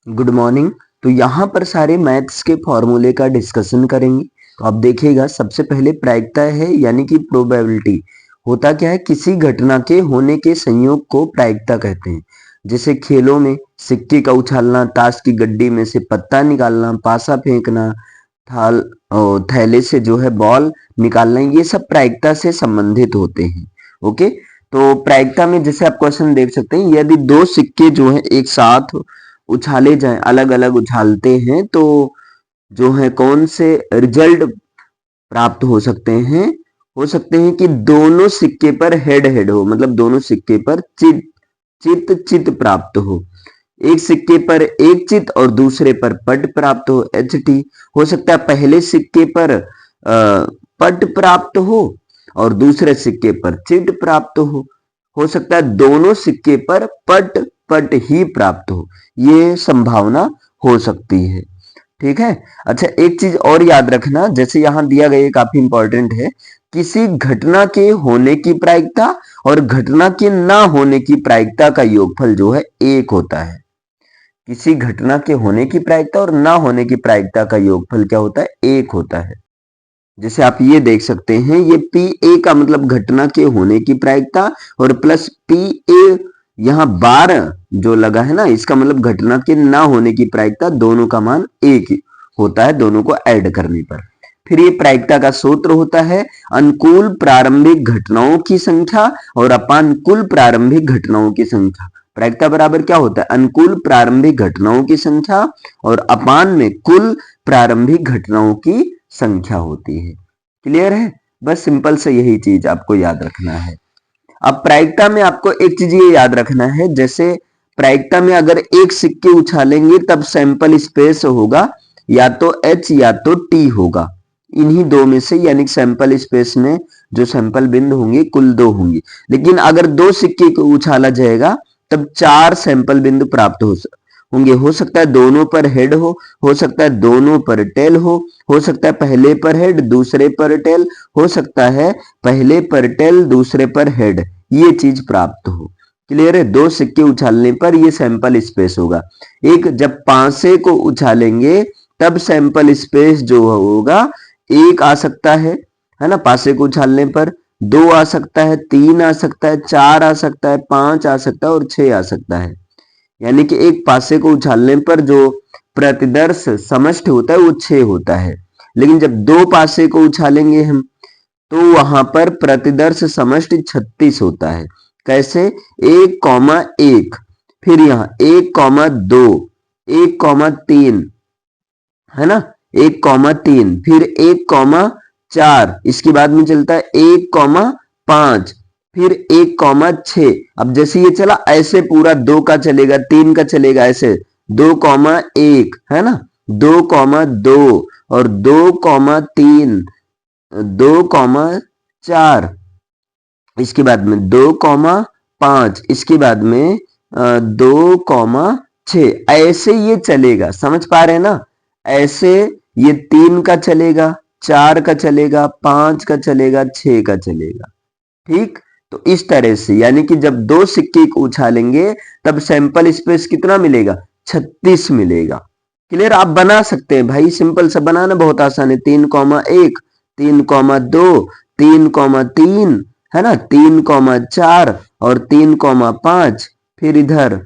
Good morning. तो यहाँ पर सारे मैथ्स के फॉर्मूले का डिस्कशन करेंगे। तो आप देखिएगा, सबसे पहले प्रायिकता है यानी कि प्रोबेबिलिटी। होता क्या है, किसी घटना के होने के संयोग को प्रायिकता कहते हैं। जैसे खेलों में सिक्के का उछालना, ताश की गड्डी में से पत्ता निकालना, पासा फेंकना, थाल थैले से जो है बॉल निकालना, ये सब प्रायिकता से संबंधित होते हैं। ओके, तो प्रायिकता में जैसे आप क्वेश्चन देख सकते हैं, यदि दो सिक्के जो है एक साथ उछाले जाएं, अलग अलग उछालते हैं, तो जो है कौन से रिजल्ट प्राप्त हो सकते हैं। हो सकते हैं कि दोनों सिक्के पर हेड हेड हो, मतलब दोनों सिक्के पर चित चित चित प्राप्त हो। एक सिक्के पर एक चित और दूसरे पर पट प्राप्त हो, एच टी। हो सकता है पहले सिक्के पर पट प्राप्त हो और दूसरे सिक्के पर चिट प्राप्त हो सकता है दोनों सिक्के पर पट पट ही प्राप्त हो, ये संभावना हो सकती है। ठीक है। अच्छा, एक चीज और याद रखना, जैसे यहां दिया गया काफी इंपॉर्टेंट है, किसी घटना के होने की प्रायिकता और घटना के ना होने की प्रायिकता का योगफल जो है एक होता है। किसी घटना के होने की प्रायिकता और ना होने की प्रायिकता का योगफल क्या होता है, एक होता है। जैसे आप ये देख सकते हैं, ये पी ए का मतलब घटना के होने की प्रायिकता और प्लस पी ए यहाँ 12 जो लगा है ना, इसका मतलब घटना के ना होने की प्रायिकता, दोनों का मान एक ही होता है दोनों को ऐड करने पर। फिर ये प्रायिकता का सूत्र होता है अनुकूल प्रारंभिक घटनाओं की संख्या और अपानुकूल प्रारंभिक घटनाओं की संख्या। प्रायिकता बराबर क्या होता है, अनुकूल प्रारंभिक घटनाओं की संख्या और अपान में कुल प्रारंभिक घटनाओं की संख्या होती है। क्लियर है? बस सिंपल से यही चीज आपको याद रखना है। अब प्रायिकता में आपको एक चीज ये याद रखना है, जैसे प्रायिकता में अगर एक सिक्के उछालेंगे तब सैंपल स्पेस होगा या तो H या तो T होगा, इन्हीं दो में से, यानी सैंपल स्पेस में जो सैंपल बिंदु होंगे कुल 2 होंगे। लेकिन अगर 2 सिक्के को उछाला जाएगा तब 4 सैंपल बिंदु प्राप्त होंगे। हो सकता है दोनों पर हेड हो सकता है दोनों पर टेल हो सकता है पहले पर हेड दूसरे पर टेल, हो सकता है पहले पर टेल दूसरे पर हेड, ये चीज प्राप्त हो। क्लियर है? 2 सिक्के उछालने पर ये सैंपल स्पेस होगा। एक जब पांसे को उछालेंगे तब सैंपल स्पेस जो होगा एक आ सकता है ना, पांसे को उछालने पर 2 आ सकता है, 3 आ सकता है, 4 आ सकता है, 5 आ सकता है और 6 आ सकता है। यानी कि एक पासे को उछालने पर जो प्रतिदर्श समष्टि होता है वो 6 होता है। लेकिन जब 2 पासे को उछालेंगे हम तो वहां पर प्रतिदर्श समष्टि 36 होता है। कैसे? 1,1, फिर यहाँ 1,2, 1,3, है ना, 1,3, फिर 1,4, इसके बाद में चलता है 1,5, फिर 1,6। अब जैसे ये चला ऐसे पूरा 2 का चलेगा, 3 का चलेगा, ऐसे 2,1, है ना, 2,2 और 2,3, 2,4, इसके बाद में 2,5, इसके बाद में 2,6, ऐसे ये चलेगा। समझ पा रहे हैं ना? ऐसे ये 3 का चलेगा, 4 का चलेगा, 5 का चलेगा, 6 का चलेगा। ठीक, तो इस तरह से, यानी कि जब 2 सिक्के को उछालेंगे तब सैंपल स्पेस कितना मिलेगा, 36 मिलेगा। क्लियर? आप बना सकते हैं भाई, सिंपल सा बनाना बहुत आसान है। 3,1, 3,2, 3,3, है ना, 3,4 और 3,5, फिर इधर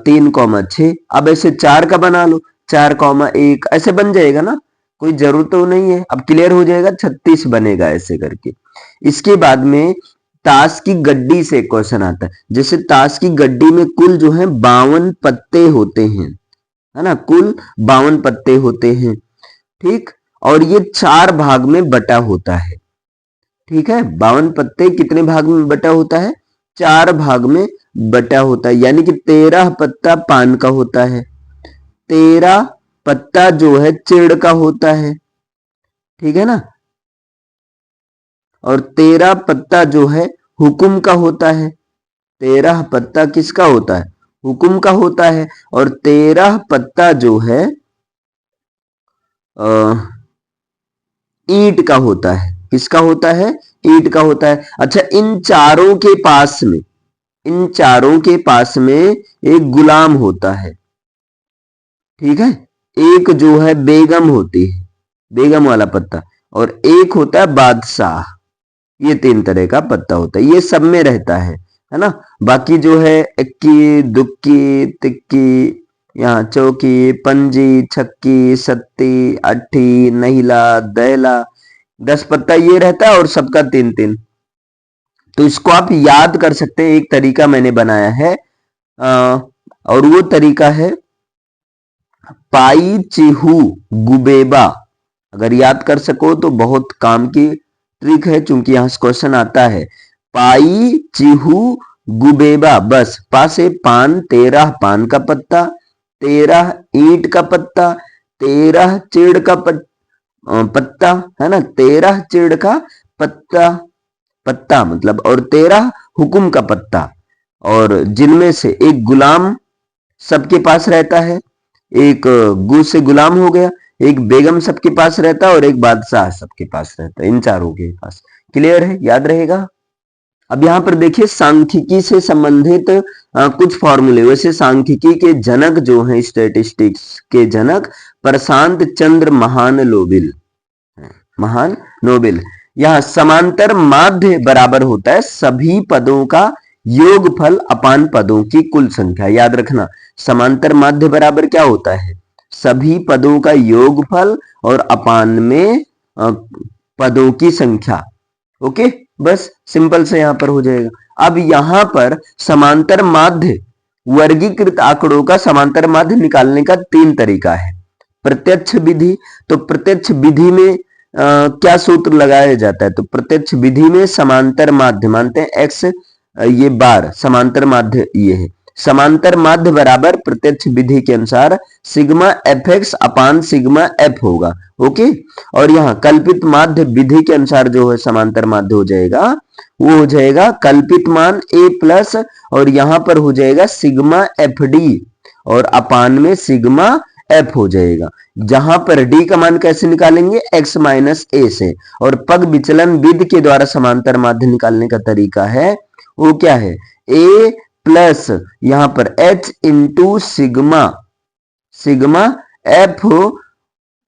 3,6। अब ऐसे 4 का बना लो, 4,1, ऐसे बन जाएगा ना, कोई जरूरत तो नहीं है। अब क्लियर हो जाएगा, 36 बनेगा ऐसे करके। इसके बाद में ताश की गड्डी से क्वेश्चन आता है। जैसे ताश की गड्डी में कुल जो है 52 पत्ते होते हैं, है ना, कुल 52 पत्ते होते हैं। ठीक, और ये 4 भाग में बटा होता है। ठीक है, 52 पत्ते कितने भाग में बटा होता है, 4 भाग में बटा होता है। यानी कि 13 पत्ता पान का होता है, 13 पत्ता जो है चिड़ का होता है, ठीक है ना, और 13 पत्ता जो है हुकुम का होता है। 13 पत्ता किसका होता है, हुकुम का होता है। और 13 पत्ता जो है ईंट का होता है। किसका होता है, ईंट का होता है। अच्छा, इन चारों के पास में, इन चारों के पास में एक गुलाम होता है। ठीक है। एक जो है बेगम होती है, बेगम वाला पत्ता, और एक होता है बादशाह। ये 3 तरह का पत्ता होता है, ये सब में रहता है ना। बाकी जो है इक्की, दुक्की, तिक्की, यहाँ चौकी, पंजी, छक्की, सत्ती, अट्ठी, नहीला, दहला, 10 पत्ता ये रहता है और सबका 3-3। तो इसको आप याद कर सकते हैं, एक तरीका मैंने बनाया है और वो तरीका है पाई चिहू गुबेबा। अगर याद कर सको तो बहुत काम की ट्रिक है, चूंकि यहां से क्वेश्चन आता है। पाई चिहू गुबेबा, बस पा से पान, 13 पान का पत्ता, 13 ईंट का पत्ता, 13 चिड़ का पत्ता, है ना, 13 चिड़ का पत्ता, पत्ता मतलब, और 13 हुकुम का पत्ता, और जिनमें से एक गुलाम सबके पास रहता है, एक गू से गुलाम हो गया, एक बेगम सबके पास रहता है और एक बादशाह सबके पास रहता है, इन चारों के पास। क्लियर है, याद रहेगा। अब यहां पर देखिए सांख्यिकी से संबंधित कुछ फॉर्मूले। वैसे सांख्यिकी के जनक जो हैं, स्टैटिस्टिक्स के जनक प्रशांत चंद्र महाननोबिल, महाननोबिल। यहाँ समांतर माध्य बराबर होता है सभी पदों का योगफल अपान पदों की कुल संख्या। याद रखना, समांतर माध्य बराबर क्या होता है, सभी पदों का योगफल और अपान में पदों की संख्या। ओके, बस सिंपल से यहां पर हो जाएगा। अब यहां पर समांतर माध्य, वर्गीकृत आंकड़ों का समांतर माध्य निकालने का 3 तरीका है। प्रत्यक्ष विधि, तो प्रत्यक्ष विधि में क्या सूत्र लगाया जाता है, तो प्रत्यक्ष विधि में समांतर माध्य मानते हैं x, ये बार समांतर माध्य ये है, समांतर माध्य बराबर प्रत्यक्ष विधि के अनुसार सिग्मा एफ एक्स अपान सिग्मा एफ होगा। ओके, और यहाँ कल्पित माध्य विधि के अनुसार जो है समांतर माध्य हो जाएगा, वो हो जाएगा कल्पित मान a प्लस, और यहां पर हो जाएगा सिग्मा एफ डी, और अपान में सिग्मा एफ हो जाएगा। जहां पर डी का मान कैसे निकालेंगे, x माइनस ए से, और पग विचलन विधि के द्वारा समांतर माध्य निकालने का तरीका है वो क्या है, a प्लस यहां पर h into sigma, sigma F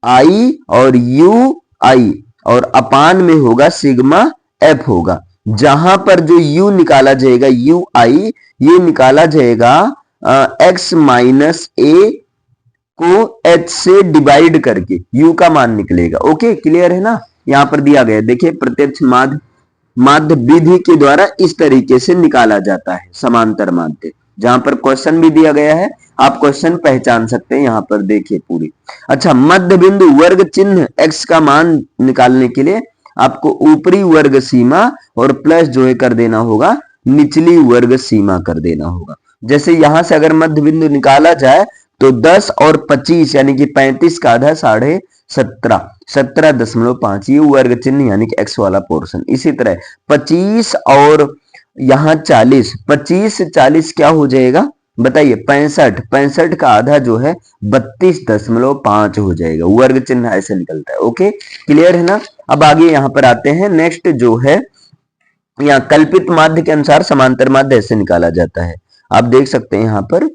I और यू आई, और अपान में होगा सिग्मा एफ होगा। जहां पर जो u निकाला जाएगा, यू आई, ये निकाला जाएगा x माइनस ए को h से डिवाइड करके u का मान निकलेगा। ओके, क्लियर है ना। यहां पर दिया गया, देखिए प्रत्यक्ष माध्य विधि के द्वारा इस तरीके से निकाला जाता है समांतर माध्य। जहां पर क्वेश्चन भी दिया गया है, आप क्वेश्चन पहचान सकते हैं, यहां पर देखिए पूरी। अच्छा, मध्य बिंदु वर्ग चिन्ह x का मान निकालने के लिए आपको ऊपरी वर्ग सीमा और प्लस जो है कर देना होगा, निचली वर्ग सीमा कर देना होगा। जैसे यहां से अगर मध्य बिंदु निकाला जाए तो 10 और 25 यानी कि 35 का आधा 17.5, 17.5 ये वर्ग चिन्ह यानी कि x वाला पोर्शन। इसी तरह 25 और यहाँ 40, 25 से 40 क्या हो जाएगा बताइए, 65, 65 का आधा जो है 32.5 हो जाएगा, वर्ग चिन्ह ऐसे निकलता है। ओके, क्लियर है ना। अब आगे यहाँ पर आते हैं, नेक्स्ट जो है यहाँ कल्पित माध्य के अनुसार समांतर माध्य ऐसे निकाला जाता है, आप देख सकते हैं यहाँ पर,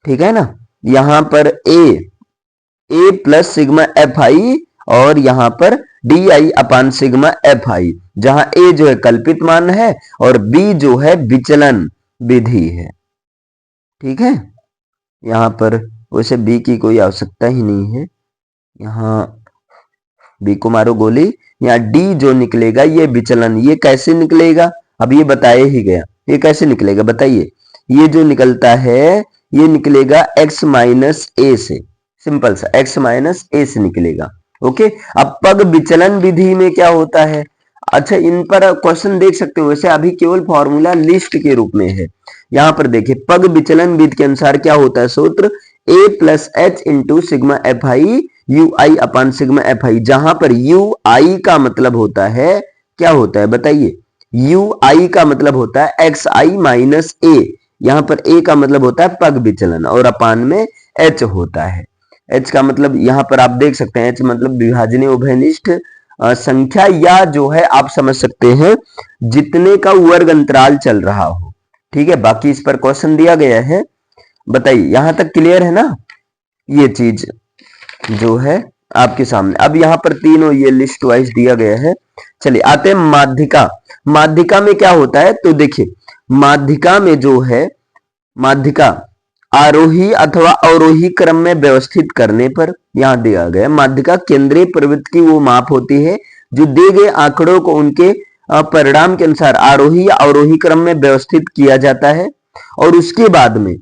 ठीक है ना। यहाँ पर ए प्लस सिग्मा एफ आई, और यहाँ पर D I upon sigma F I, जहां ए जो है कल्पित मान है और बी जो है विचलन विधि है। ठीक है, यहाँ पर वैसे बी की कोई आवश्यकता ही नहीं है, यहाँ बी को मारो गोली। यहाँ डी जो निकलेगा ये विचलन, ये कैसे निकलेगा अब ये बताया ही गया, ये कैसे निकलेगा बताइए। ये जो निकलता है ये निकलेगा x माइनस ए से, सिंपल सा x माइनस ए से निकलेगा। ओके, अब पग विचलन विधि में क्या होता है, अच्छा इन पर क्वेश्चन देख सकते हो, वैसे अभी केवल फॉर्मूला लिस्ट के रूप में है। यहाँ पर देखिए पग विचलन विधि के अनुसार क्या होता है सूत्र, a plus H into sigma F I you I upon sigma F I, जहां पर यू आई का मतलब होता है, क्या होता है बताइए, यू आई का मतलब होता है एक्स आई माइनस ए, यहाँ पर a का मतलब होता है पग विचलन, और अपान में h होता है। h का मतलब यहाँ पर आप देख सकते हैं, h मतलब विभाजनीय उभयनिष्ठ संख्या, या जो है आप समझ सकते हैं जितने का वर्ग अंतराल चल रहा हो। ठीक है, बाकी इस पर क्वेश्चन दिया गया है, बताइए यहां तक क्लियर है ना। ये चीज जो है आपके सामने। अब यहाँ पर तीनों ये लिस्ट वाइज दिया गया है। चलिए आते हैं माध्यिका। माध्यिका में क्या होता है, तो देखिए माध्यिका में जो है, माध्यिका आरोही अथवा अवरोही क्रम में व्यवस्थित करने पर, यहां दिया गया माध्यिका केंद्रीय प्रवृत्ति की वो माप होती है जो दिए गए आंकड़ों को उनके परिणाम के अनुसार आरोही या अवरोही क्रम में व्यवस्थित किया जाता है, और उसके बाद में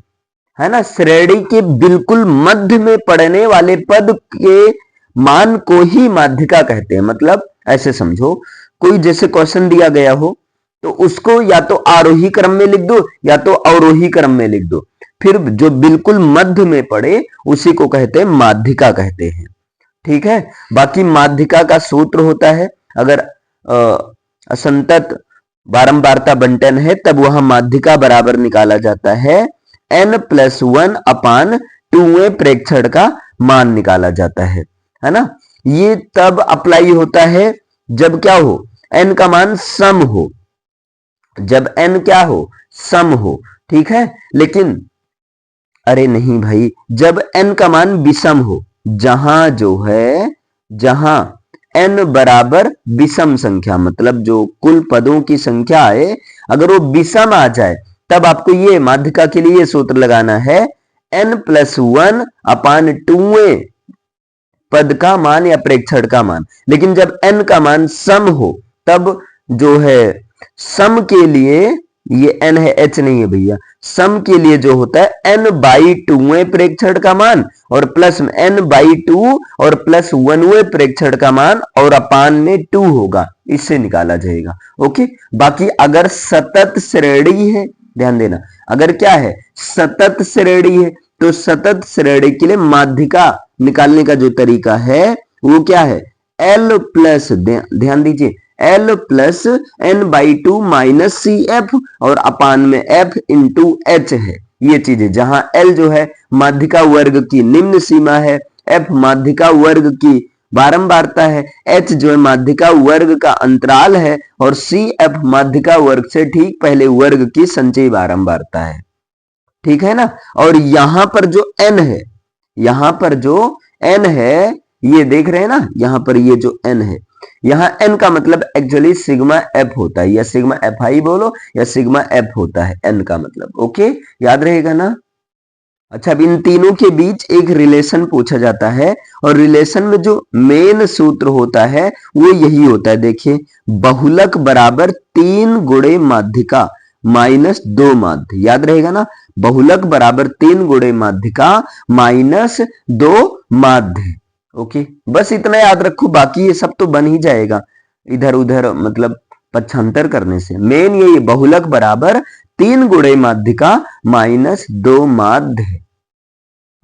है ना श्रेणी के बिल्कुल मध्य में पड़ने वाले पद के मान को ही माध्यिका कहते हैं। मतलब ऐसे समझो, कोई जैसे क्वेश्चन दिया गया हो तो उसको या तो आरोही क्रम में लिख दो या तो अवरोही क्रम में लिख दो, फिर जो बिल्कुल मध्य में पड़े उसी को कहते हैं माध्यिका कहते हैं। ठीक है, बाकी माध्यिका का सूत्र होता है, अगर असंतत बारंबारता बंटन है तब वह माध्यिका बराबर निकाला जाता है n+1 अपान 2a प्रेक्षण का मान निकाला जाता है ना। ये तब अप्लाई होता है जब क्या हो, n का मान सम हो, जब n क्या हो, सम हो। ठीक है, लेकिन अरे नहीं भाई, जब n का मान विषम हो, जहां जो है, जहां n बराबर विषम संख्या, मतलब जो कुल पदों की संख्या है अगर वो विषम आ जाए तब आपको ये माध्यिका के लिए सूत्र लगाना है n+1 अपान 2a पद का मान या प्रेक्षण का मान। लेकिन जब n का मान सम हो तब जो है सम के लिए, ये n है h नहीं है भैया, सम के लिए जो होता है n/2 प्रेक्षण का मान और प्लस n/2 और प्लस 1 प्रेक्षण का मान और अपान में 2 होगा, इससे निकाला जाएगा। ओके, बाकी अगर सतत श्रेणी है, ध्यान देना, अगर क्या है सतत श्रेणी है तो सतत श्रेणी के लिए माध्यिका निकालने का जो तरीका है वो क्या है, L प्लस, ध्यान दीजिए, L plus n/2 minus CF और अपान में F इंटू H है। ये चीज है जहां L जो है माध्यिका वर्ग की निम्न सीमा है, F माध्यिका वर्ग की बारंबारता है, H जो है माध्यिका वर्ग का अंतराल है और CF माध्यिका वर्ग से ठीक पहले वर्ग की संचयी बारंबारता है। ठीक है ना। और यहां पर जो n है, यहां पर जो n है, ये देख रहे हैं ना, यहां पर ये जो n है, यहां n का मतलब एक्चुअली सिग्मा f होता है, या सिग्मा fi बोलो या सिग्मा f होता है n का मतलब। ओके, याद रहेगा ना। अच्छा, अब इन तीनों के बीच एक रिलेशन पूछा जाता है और रिलेशन में जो मेन सूत्र होता है वो यही होता है। देखिए, बहुलक बराबर 3 गुणे माध्यिका माइनस 2 माध्य, याद रहेगा ना, बहुलक बराबर 3 गुणे माध्यिका माइनस 2 माध्य। ओके, बस इतना याद रखो, बाकी ये सब तो बन ही जाएगा इधर उधर मतलब पक्षांतर करने से। मेन ये बहुलक बराबर 3 गुणे माध्यिका माइनस 2 माध्य।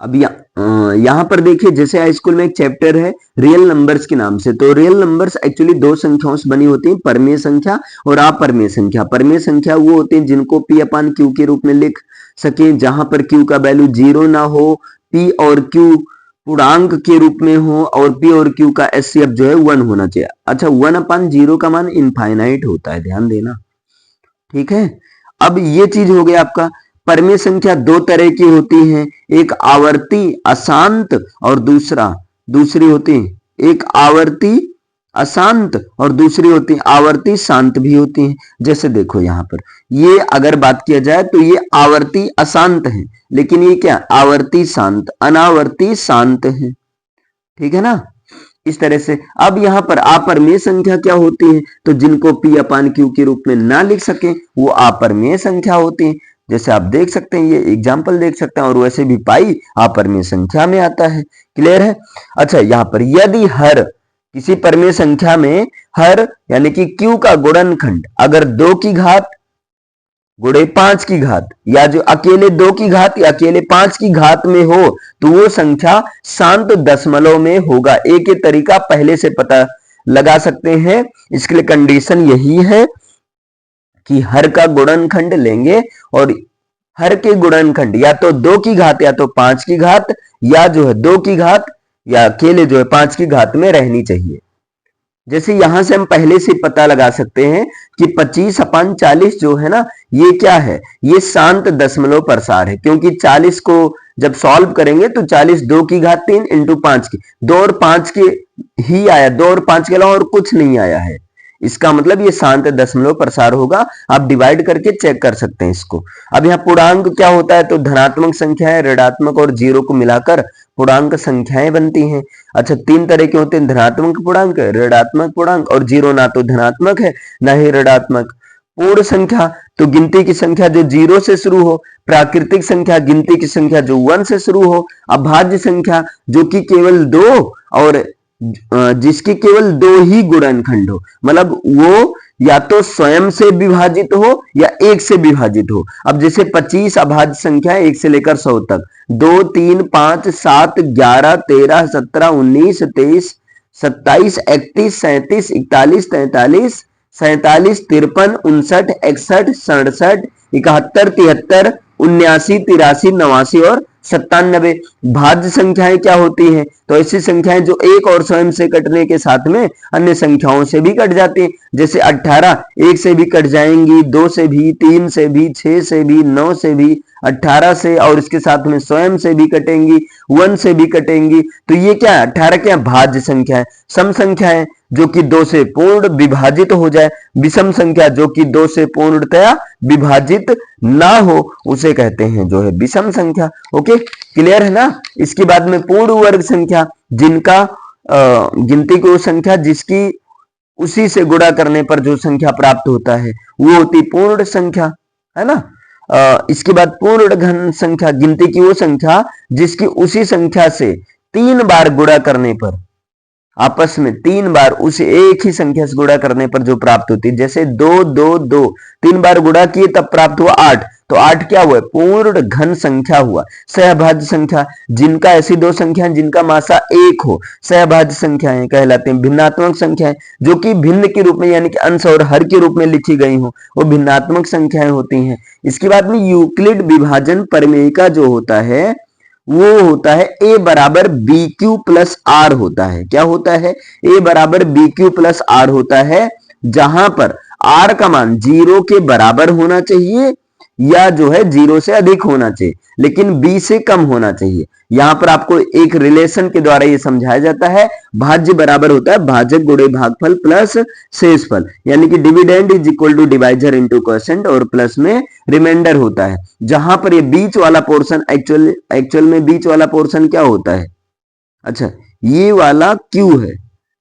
अब यहां पर देखिए, जैसे हाई स्कूल में एक चैप्टर है रियल नंबर्स के नाम से, तो रियल नंबर्स एक्चुअली दो संख्याओं से बनी होती हैं, परमेय संख्या और अपरमेय संख्या। परमेय संख्या वो होते हैं जिनको p अपान q के रूप में लिख सके, जहां पर q का वैल्यू 0 ना हो, p और q पूर्णांक के रूप में हो और p और q का HCF जो है 1 होना चाहिए। अच्छा, 1/0 का मान इनफाइनाइट होता है, ध्यान देना। ठीक है, अब ये चीज हो गया आपका। परमेय संख्या दो तरह की होती हैं, एक आवर्ती अशांत और दूसरी होती है एक आवर्ती अशांत और दूसरी होती है आवर्ती शांत भी होती हैं। जैसे देखो यहाँ पर ये अगर बात किया जाए तो ये आवर्ती अशांत है, लेकिन ये क्या आवर्ती शांत, अनावर्ती शांत है। ठीक है ना, इस तरह से। अब यहाँ पर अपरमेय संख्या क्या होती है, तो जिनको p अपान q के रूप में ना लिख सके वो अपरमेय संख्या होती है। जैसे आप देख सकते हैं, ये एग्जाम्पल देख सकते हैं, और वैसे भी पाई अपरमेय संख्या में आता है। क्लियर है। अच्छा, यहाँ पर यदि हर किसी परमेय संख्या में हर यानी कि q का गुणनखंड अगर 2 की घात गुणे 5 की घात या जो अकेले 2 की घात या अकेले 5 की घात में हो तो वो संख्या शांत दशमलव में होगा। एक ही तरीका पहले से पता लगा सकते हैं। इसके लिए कंडीशन यही है कि हर का गुणनखंड लेंगे और हर के गुणनखंड या तो 2 की घात या तो 5 की घात या जो है 2 की घात या अकेले जो है 5 की घात में रहनी चाहिए। जैसे यहां से हम पहले से पता लगा सकते हैं कि 25/40 जो है ना, ये क्या है, ये शांत दशमलव प्रसार है, क्योंकि 40 को जब सॉल्व करेंगे तो 40 2 की घात 3 इंटू 5 की, 2 और 5 के ही आया, 2 और 5 के अलावा और कुछ नहीं आया है। इसका मतलब ये शांत दशमलव प्रसार होगा। आप डिवाइड करके चेक कर सकते हैं इसको। अब यहाँ पूर्णांक क्या होता है, तो धनात्मक संख्याएं ऋणात्मक और जीरो को मिलाकर पूर्णांक संख्याएं बनती हैं। अच्छा, तीन तरह के होते हैं, धनात्मक पूर्णांक, ऋणात्मक पूर्णांक और जीरो ना तो धनात्मक है ना ही ऋणात्मक। पूर्ण संख्या तो गिनती की संख्या जो जीरो से शुरू हो, प्राकृतिक संख्या गिनती की संख्या जो 1 से शुरू हो, अभाज्य संख्या जो कि केवल 2 और जिसकी केवल 2 ही गुणनखंड हो, मतलब वो या तो स्वयं से विभाजित हो या 1 से विभाजित हो। अब जैसे 25 अभाज्य संख्या 1 से लेकर 100 तक, 2 3 5 7 11 13 17 19 23 27 31 37 41 43 47 53 59 61 67 71 73 79 83 89 और 97। भाज्य संख्याएं क्या होती हैं, तो ऐसी संख्याएं जो एक और स्वयं से कटने के साथ में अन्य संख्याओं से भी कट जाती हैं। जैसे 18 1 से भी कट जाएंगी, 2 से भी, 3 से भी, 6 से भी, 9 से भी, 18 से और इसके साथ में स्वयं से भी कटेंगी, 1 से भी कटेंगी। तो ये क्या है, 18 क्या भाज्य संख्या है। सम संख्या है जो कि 2 से पूर्ण विभाजित हो जाए, विषम संख्या जो कि 2 से पूर्णतया विभाजित ना हो उसे कहते हैं जो है विषम संख्या। ओके, क्लियर है ना। इसके बाद में पूर्ण वर्ग संख्या, जिनका गिनती को संख्या जिसकी उसी से गुणा करने पर जो संख्या प्राप्त होता है वो होती पूर्ण संख्या, है ना। इसके बाद पूर्ण घन संख्या, गिनती की वो संख्या जिसकी उसी संख्या से 3 बार गुणा करने पर, आपस में 3 बार उसे एक ही संख्या से गुणा करने पर जो प्राप्त होती है। जैसे 2 2 2 3 बार गुणा किए तब प्राप्त हुआ 8, तो 8 क्या हुआ, पूर्ण घन संख्या हुआ। सहभाज्य संख्या, जिनका ऐसी दो संख्या जिनका मासा 1 हो, सहभाज्य संख्याएं कहलाते हैं। भिन्नात्मक संख्याएं जो कि भिन्न के रूप में यानी कि अंश और हर के रूप में लिखी गई हो, वो भिन्नात्मक संख्याएं होती हैं। इसके बाद में यूक्लिड विभाजन प्रमेय का जो होता है वो होता है a बराबर बी क्यू प्लस आर होता है। क्या होता है, a बराबर बी क्यू प्लस आर होता है, जहां पर r का मान 0 के बराबर होना चाहिए या जो है 0 से अधिक होना चाहिए, लेकिन b से कम होना चाहिए। यहां पर आपको एक रिलेशन के द्वारा ये समझाया जाता है, भाज्य बराबर होता है भाजक गुणे भागफल प्लस शेषफल, यानी कि dividend is equal to divisor into quotient और प्लस में रिमाइंडर होता है। जहां पर ये बीच वाला पोर्शन एक्चुअल में बीच वाला पोर्शन क्या होता है, अच्छा ये वाला क्यू है,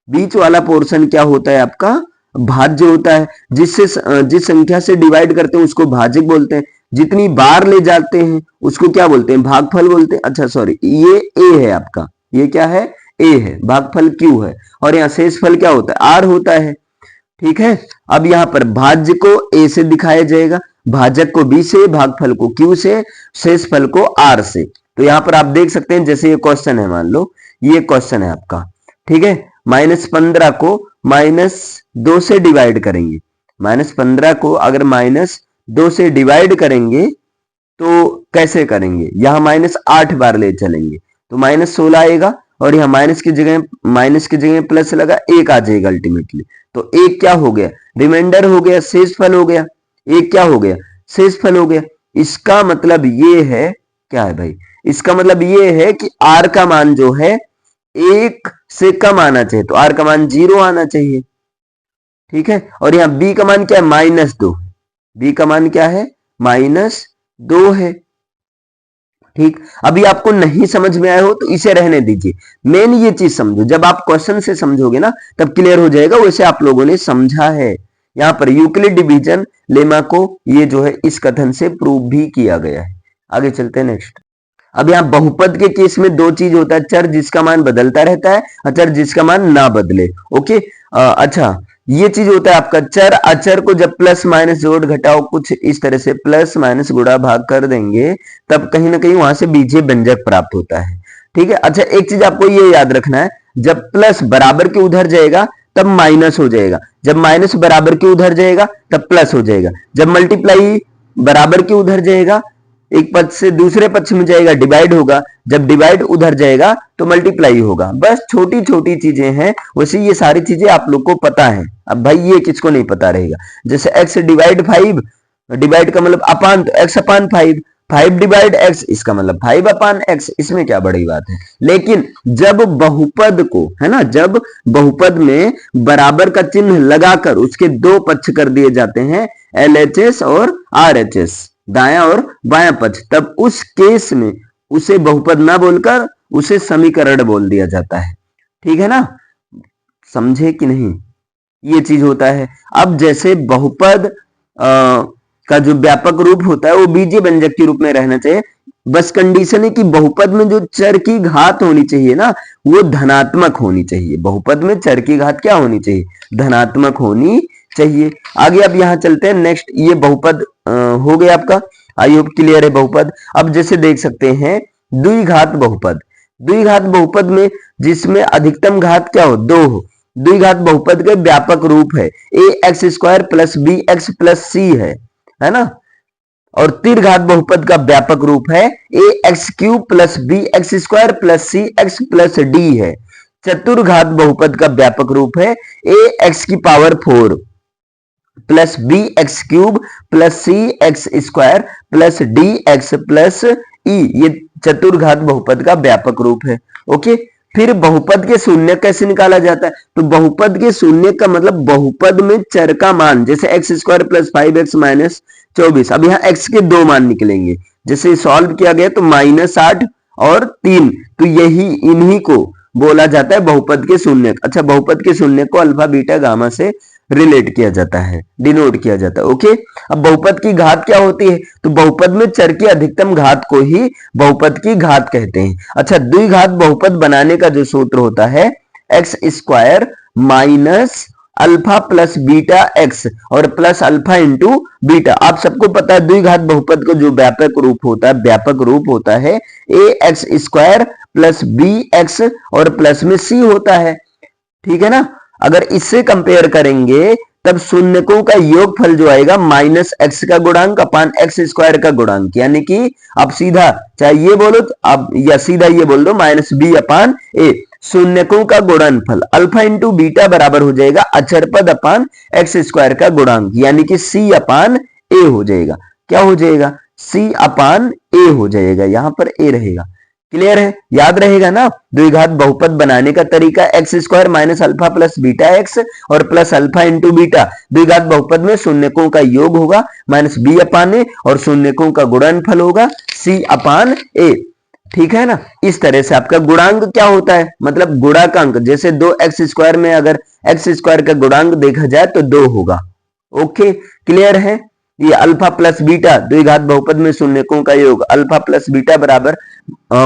बीच वाला पोर्शन क्या होता है आपका भाज्य होता है। जिस संख्या से डिवाइड करते हैं उसको भाजक बोलते हैं, जितनी बार ले जाते हैं उसको क्या बोलते हैं, भागफल बोलते हैं। अच्छा सॉरी, ये ए है आपका, ये क्या है, ए है, भागफल क्यू है, और यहाँ शेषफल क्या होता है, आर होता है। ठीक है, अब यहाँ पर भाज्य को ए से दिखाया जाएगा, भाजक को बी से, भागफल को क्यू से, शेषफल को आर से। तो यहाँ पर आप देख सकते हैं, जैसे ये क्वेश्चन है, मान लो ये क्वेश्चन है आपका, ठीक है। -15 को -2 से डिवाइड करेंगे, -15 को अगर -2 से डिवाइड करेंगे तो कैसे करेंगे, यहां -8 बार ले चलेंगे तो -16 आएगा, और यहां माइनस की जगह प्लस लगा, 1 आ जाएगा अल्टीमेटली। तो 1 क्या हो गया, रिमाइंडर हो गया, शेषफल हो गया, 1 क्या हो गया, शेषफल हो गया। इसका मतलब ये है, क्या है भाई, इसका मतलब ये है कि r का मान जो है 1 से कम आना चाहिए, तो r का मान 0 आना चाहिए। ठीक है, और यहाँ b का मान क्या है, -2, b का मान क्या है, -2 है। ठीक, अभी आपको नहीं समझ में आया हो तो इसे रहने दीजिए, मेन ये चीज समझो, जब आप क्वेश्चन से समझोगे ना तब क्लियर हो जाएगा, वैसे आप लोगों ने समझा है। यहाँ पर यूक्लिड डिवीजन लेमा को ये जो है इस कथन से प्रूव भी किया गया है। आगे चलते हैं नेक्स्ट। अब यहाँ बहुपद के केस में दो चीज होता है, चर जिसका मान बदलता रहता है, अचर जिसका मान ना बदले। ओके, अच्छा ये चीज होता है आपका चर अचर को जब प्लस माइनस जोड़ घटाओ कुछ इस तरह से प्लस माइनस गुणा भाग कर देंगे, तब कहीं ना कहीं वहां से बीजीय व्यंजक प्राप्त होता है। ठीक है, अच्छा एक चीज आपको ये याद रखना है, जब प्लस बराबर के उधर जाएगा तब माइनस हो जाएगा, जब माइनस बराबर के उधर जाएगा तब प्लस हो जाएगा, जब मल्टीप्लाई बराबर के उधर जाएगा एक पक्ष से दूसरे पक्ष में जाएगा डिवाइड होगा, जब डिवाइड उधर जाएगा तो मल्टीप्लाई होगा। बस छोटी छोटी चीजें हैं, वैसे ये सारी चीजें आप लोग को पता है। अब भाई ये किसको नहीं पता रहेगा, जैसे x डिवाइड 5, डिवाइड का मतलब अपान, तो x अपान 5, 5 डिवाइड x, इसका मतलब 5 अपान x, इसमें क्या बड़ी बात है। लेकिन जब बहुपद को, है ना, जब बहुपद में बराबर का चिन्ह लगाकर उसके दो पक्ष कर दिए जाते हैं, LHS और RHS, दायां और बायां पक्ष, तब उस केस में उसे बहुपद ना बोलकर उसे समीकरण बोल दिया जाता है। ठीक है ना, समझे कि नहीं, ये चीज होता है। अब जैसे बहुपद का जो व्यापक रूप होता है वो बीजीय व्यंजक के रूप में रहना चाहिए, बस कंडीशन है कि बहुपद में जो चर की घात होनी चाहिए ना वो धनात्मक होनी चाहिए। बहुपद में चर की घात क्या होनी चाहिए, धनात्मक होनी चाहिए। आगे अब यहां चलते हैं नेक्स्ट, ये बहुपद हो गया आपका, आई होप क्लियर है बहुपद। अब जैसे देख सकते हैं द्विघात बहुपद, द्विघात बहुपद में जिसमें अधिकतम घात क्या हो, 2 हो, द्विघात बहुपद के व्यापक रूप है ax² plus bx plus c है ना। और त्रिघात बहुपद का व्यापक रूप है ax³ plus bx² plus cx plus d है। चतुर्घात बहुपद का व्यापक रूप है ax⁴ plus bx³ plus cx² plus dx plus e, ये चतुर्घात बहुपद का व्यापक रूप है। ओके, फिर बहुपद के शून्य कैसे निकाला जाता है, तो बहुपद के शून्य का मतलब बहुपद में चर का मान, जैसे x² प्लस 5x माइनस 24, अब यहाँ x के दो मान निकलेंगे, जैसे सॉल्व किया गया तो -8 और 3, तो यही इन्हीं को बोला जाता है बहुपद के शून्य। अच्छा, बहुपद के शून्य को अल्फा बीटा गामा से रिलेट किया जाता है, डिनोट किया जाता है। ओके, अब बहुपद की घात क्या होती है, तो बहुपद में चर की अधिकतम घात को ही बहुपद की घात कहते हैं। अच्छा, द्विघात बहुपद बनाने का जो सूत्र होता है x² minus alpha plus beta x और प्लस अल्फा इंटू बीटा। आप सबको पता है द्विघात बहुपद को जो व्यापक रूप होता है, व्यापक रूप होता है ax² प्लस bx और प्लस में c होता है। ठीक है ना, अगर इससे कंपेयर करेंगे तब शून्यकों का योगफल जो आएगा माइनस एक्स का गुणांक अपान x² का गुणांक, यानी कि आप सीधा चाहे ये बोलो आप या सीधा ये बोल दो माइनस बी अपान ए। शून्यकों का गुणनफल अल्फा इंटू बीटा बराबर हो जाएगा अचर पद अपान x² का गुणांक, यानी कि c अपान ए हो जाएगा। क्या हो जाएगा, c अपान ए हो जाएगा, यहां पर ए रहेगा। क्लियर है, याद रहेगा ना। द्विघात बहुपद बनाने का तरीका x² minus alpha plus beta x और प्लस अल्फा इंटू बीटा। द्विघात बहुपद में शून्यकों का योग होगा माइनस बी अपान ए और शून्यकों का गुणनफल होगा c अपान ए। ठीक है ना, इस तरह से आपका गुणांक क्या होता है, मतलब गुणांक, जैसे 2x² में अगर x² का गुणांक देखा जाए तो 2 होगा। ओके, क्लियर है। ये अल्फा प्लस बीटा द्विघात बहुपद में शून्यकों का योग अल्फा प्लस बीटा बराबर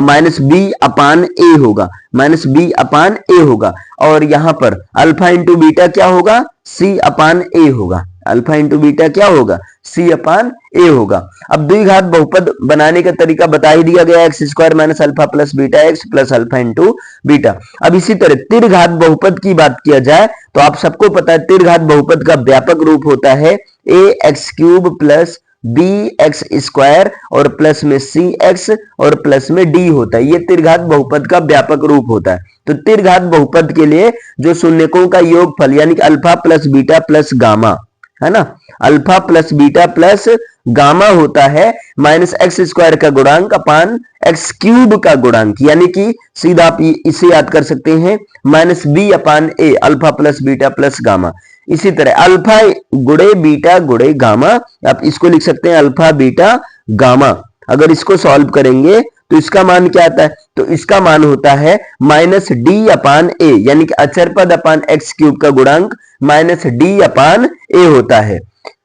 माइनस बी अपान ए होगा, माइनस बी अपान ए होगा। और यहां पर अल्फा इंटू बीटा क्या होगा, सी अपान ए होगा। अल्फा इंटू बीटा क्या होगा, सी अपान ए होगा। अब द्विघात बहुपद बनाने का तरीका बता ही दिया गया, x² minus alpha plus beta x plus alpha into beta. अब इसी तरह त्रिघात बहुपद की बात किया जाए तो आप सबको पता है त्रिघात बहुपद का व्यापक रूप होता है ax³ प्लस bx² और प्लस में cx और प्लस में d होता है। ये त्रिघात बहुपद का व्यापक रूप होता है। तो त्रिघात बहुपद के लिए जो शून्यकों का योगफल यानी कि alpha plus beta plus gamma, है ना, alpha plus beta plus gamma होता है माइनस x² का गुणांक अपान x³ का गुणांक, यानी कि सीधा आप इसे याद कर सकते हैं minus B upon A, alpha plus beta plus gamma. इसी तरह अल्फा गुणे बीटा गुणे गामा, आप इसको लिख सकते हैं अल्फा बीटा गामा। अगर इसको सॉल्व करेंगे तो इसका मान क्या आता है, तो इसका मान होता है माइनस डी अपान ए, यानी कि अचर पद अपान x³ का गुणांक माइनस डी अपान ए होता है।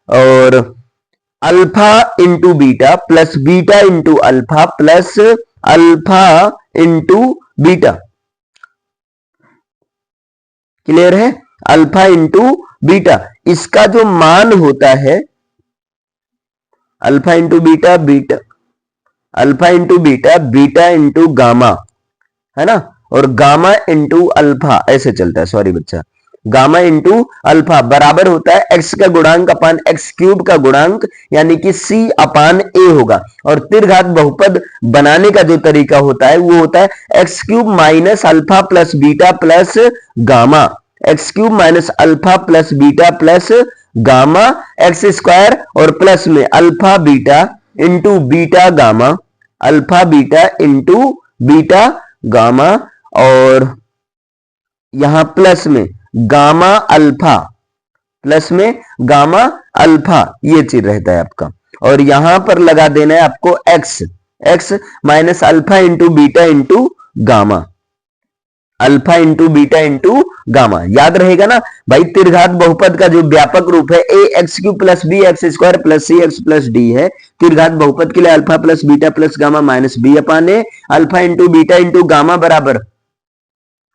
और alpha into beta plus beta into alpha plus alpha into beta. Clear है, अल्फा इंटू बीटा, इसका जो मान होता है alpha into beta beta, alpha into beta beta into gamma, है ना, और गामा इंटू अल्फा, ऐसे चलता है। सॉरी बच्चा, गामा इंटू अल्फा बराबर होता है एक्स का गुणांक अपान एक्स क्यूब का गुणांक यानी कि सी अपान ए होगा। और त्रिघात बहुपद बनाने का जो तरीका होता है वो होता है x cube minus alpha plus beta plus gamma, x cube minus alpha plus beta plus gamma x square और प्लस में alpha beta into beta gamma, alpha beta into beta gamma और यहां प्लस में गामा अल्फा, प्लस में gamma alpha ये चीज रहता है आपका। और यहां पर लगा देना है आपको x, x minus alpha into beta into gamma, alpha into beta into gamma. याद रहेगा ना भाई, त्रिघात बहुपद का जो व्यापक रूप है A X cube plus B X square plus C X plus D है। त्रिघात बहुपद के लिए alpha plus beta plus gamma minus B upon A, alpha into beta into gamma बराबर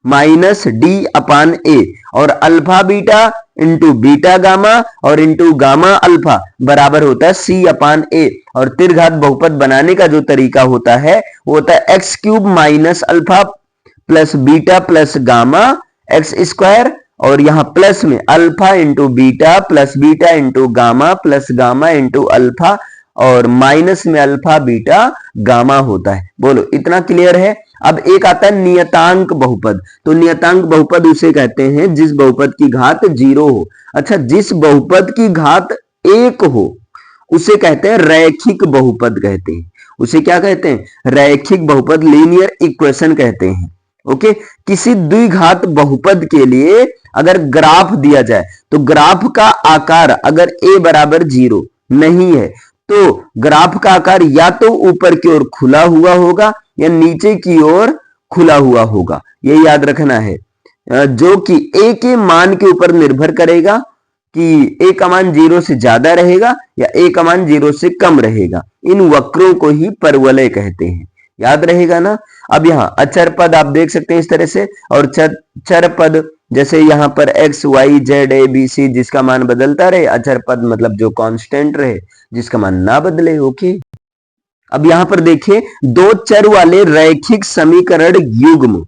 माइनस डी अपान ए और alpha beta into beta gamma और into gamma alpha बराबर होता है सी अपान ए। और त्रिघात बहुपद बनाने का जो तरीका होता है वो होता है x cube minus alpha plus beta plus gamma x square और यहां प्लस में alpha into beta into gamma plus gamma into alpha और माइनस में अल्फा बीटा गामा होता है। बोलो इतना क्लियर है। अब एक आता है नियतांक बहुपद। तो नियतांक बहुपद उसे कहते हैं जिस बहुपद की घात 0 हो। अच्छा, जिस बहुपद की घात 1 हो उसे कहते हैं रैखिक बहुपद कहते हैं। उसे क्या कहते हैं? रैखिक बहुपद, लीनियर इक्वेशन कहते हैं। ओके, किसी द्विघात बहुपद के लिए अगर ग्राफ दिया जाए तो ग्राफ का आकार अगर a बराबर 0 नहीं है तो ग्राफ का आकार या तो ऊपर की ओर खुला हुआ होगा या नीचे की ओर खुला हुआ होगा। ये याद रखना है, जो कि a के मान के ऊपर निर्भर करेगा कि a का मान 0 से ज्यादा रहेगा या a का मान 0 से कम रहेगा। इन वक्रों को ही परवलय कहते हैं। याद रहेगा ना। अब यहाँ अचर पद आप देख सकते हैं इस तरह से, और चर पद जैसे यहाँ पर x y z a b c जिसका मान बदलता रहे। अचर पद मतलब जो कांस्टेंट रहे, जिसका मान ना बदले। ओके, अब यहां पर देखिए दो चर वाले रैखिक समीकरण युग्म।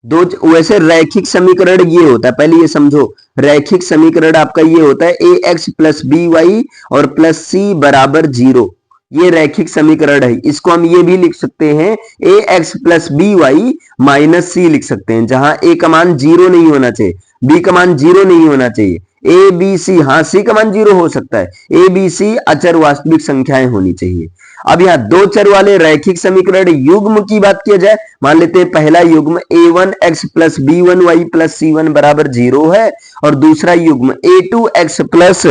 दो वैसे रैखिक समीकरण ये होता है, पहले ये समझो, रैखिक समीकरण आपका ये होता है A X plus B Y और प्लस सी बराबर 0। ये रैखिक समीकरण है। इसको हम ये भी लिख सकते हैं A X plus B Y minus C लिख सकते हैं, जहां ए का मान 0 नहीं होना चाहिए, बी का मान 0 नहीं होना चाहिए, ए बी सी, हाँ सी का मान 0 हो सकता है, ए बी सी अचर वास्तविक संख्याएं होनी चाहिए। अब यहाँ दो चर वाले रैखिक समीकरण युग्म की बात किया जाए, मान लेते हैं पहला युग्म a1x plus b1y plus c1 बराबर 0 है और दूसरा युग्म a2x प्लस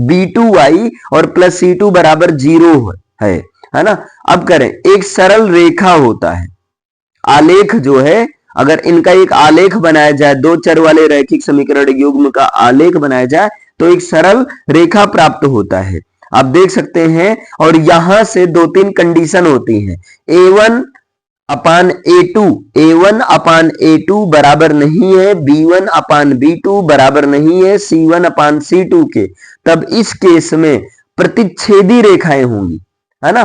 b2y और प्लस c2 बराबर 0 है ना। अब करें, एक सरल रेखा होता है, आलेख जो है, अगर इनका एक आलेख बनाया जाए, दो चर वाले रैखिक समीकरण युग्म का आलेख बनाया जाए तो एक सरल रेखा प्राप्त होता है। आप देख सकते हैं, और यहां से 2-3 कंडीशन होती हैं। a1 अपान a2 बराबर नहीं है b1 अपान b2 बराबर नहीं है c1 अपान c2 के, तब इस केस में प्रतिच्छेदी रेखाएं होंगी, है ना।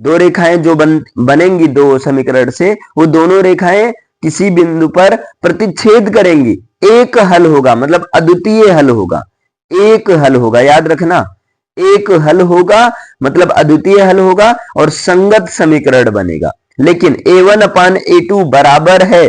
दो रेखाएं जो बनेंगी दो समीकरण से, वो दोनों रेखाएं किसी बिंदु पर प्रतिच्छेद करेंगी। एक हल होगा, मतलब अद्वितीय हल होगा, एक हल होगा। याद रखना, एक हल होगा मतलब अद्वितीय हल होगा और संगत समीकरण बनेगा। लेकिन a1 अपान a2 बराबर है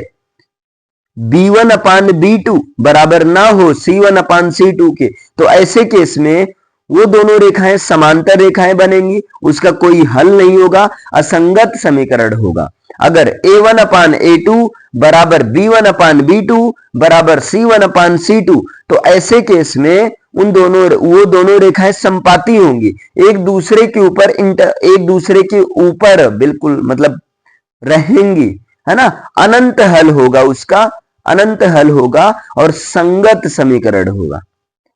b1 अपान b2 बराबर ना हो c1 अपान c2 के, तो ऐसे केस में वो दोनों रेखाएं समांतर रेखाएं बनेंगी, उसका कोई हल नहीं होगा, असंगत समीकरण होगा। अगर a1 अपान a2 बराबर b1 अपान b2 बराबर c1 अपान c2, तो ऐसे केस में वो दोनों रेखाएं संपाती होंगी, एक दूसरे के ऊपर बिल्कुल मतलब रहेंगी, है ना। अनंत हल होगा उसका, अनंत हल होगा और संगत समीकरण होगा,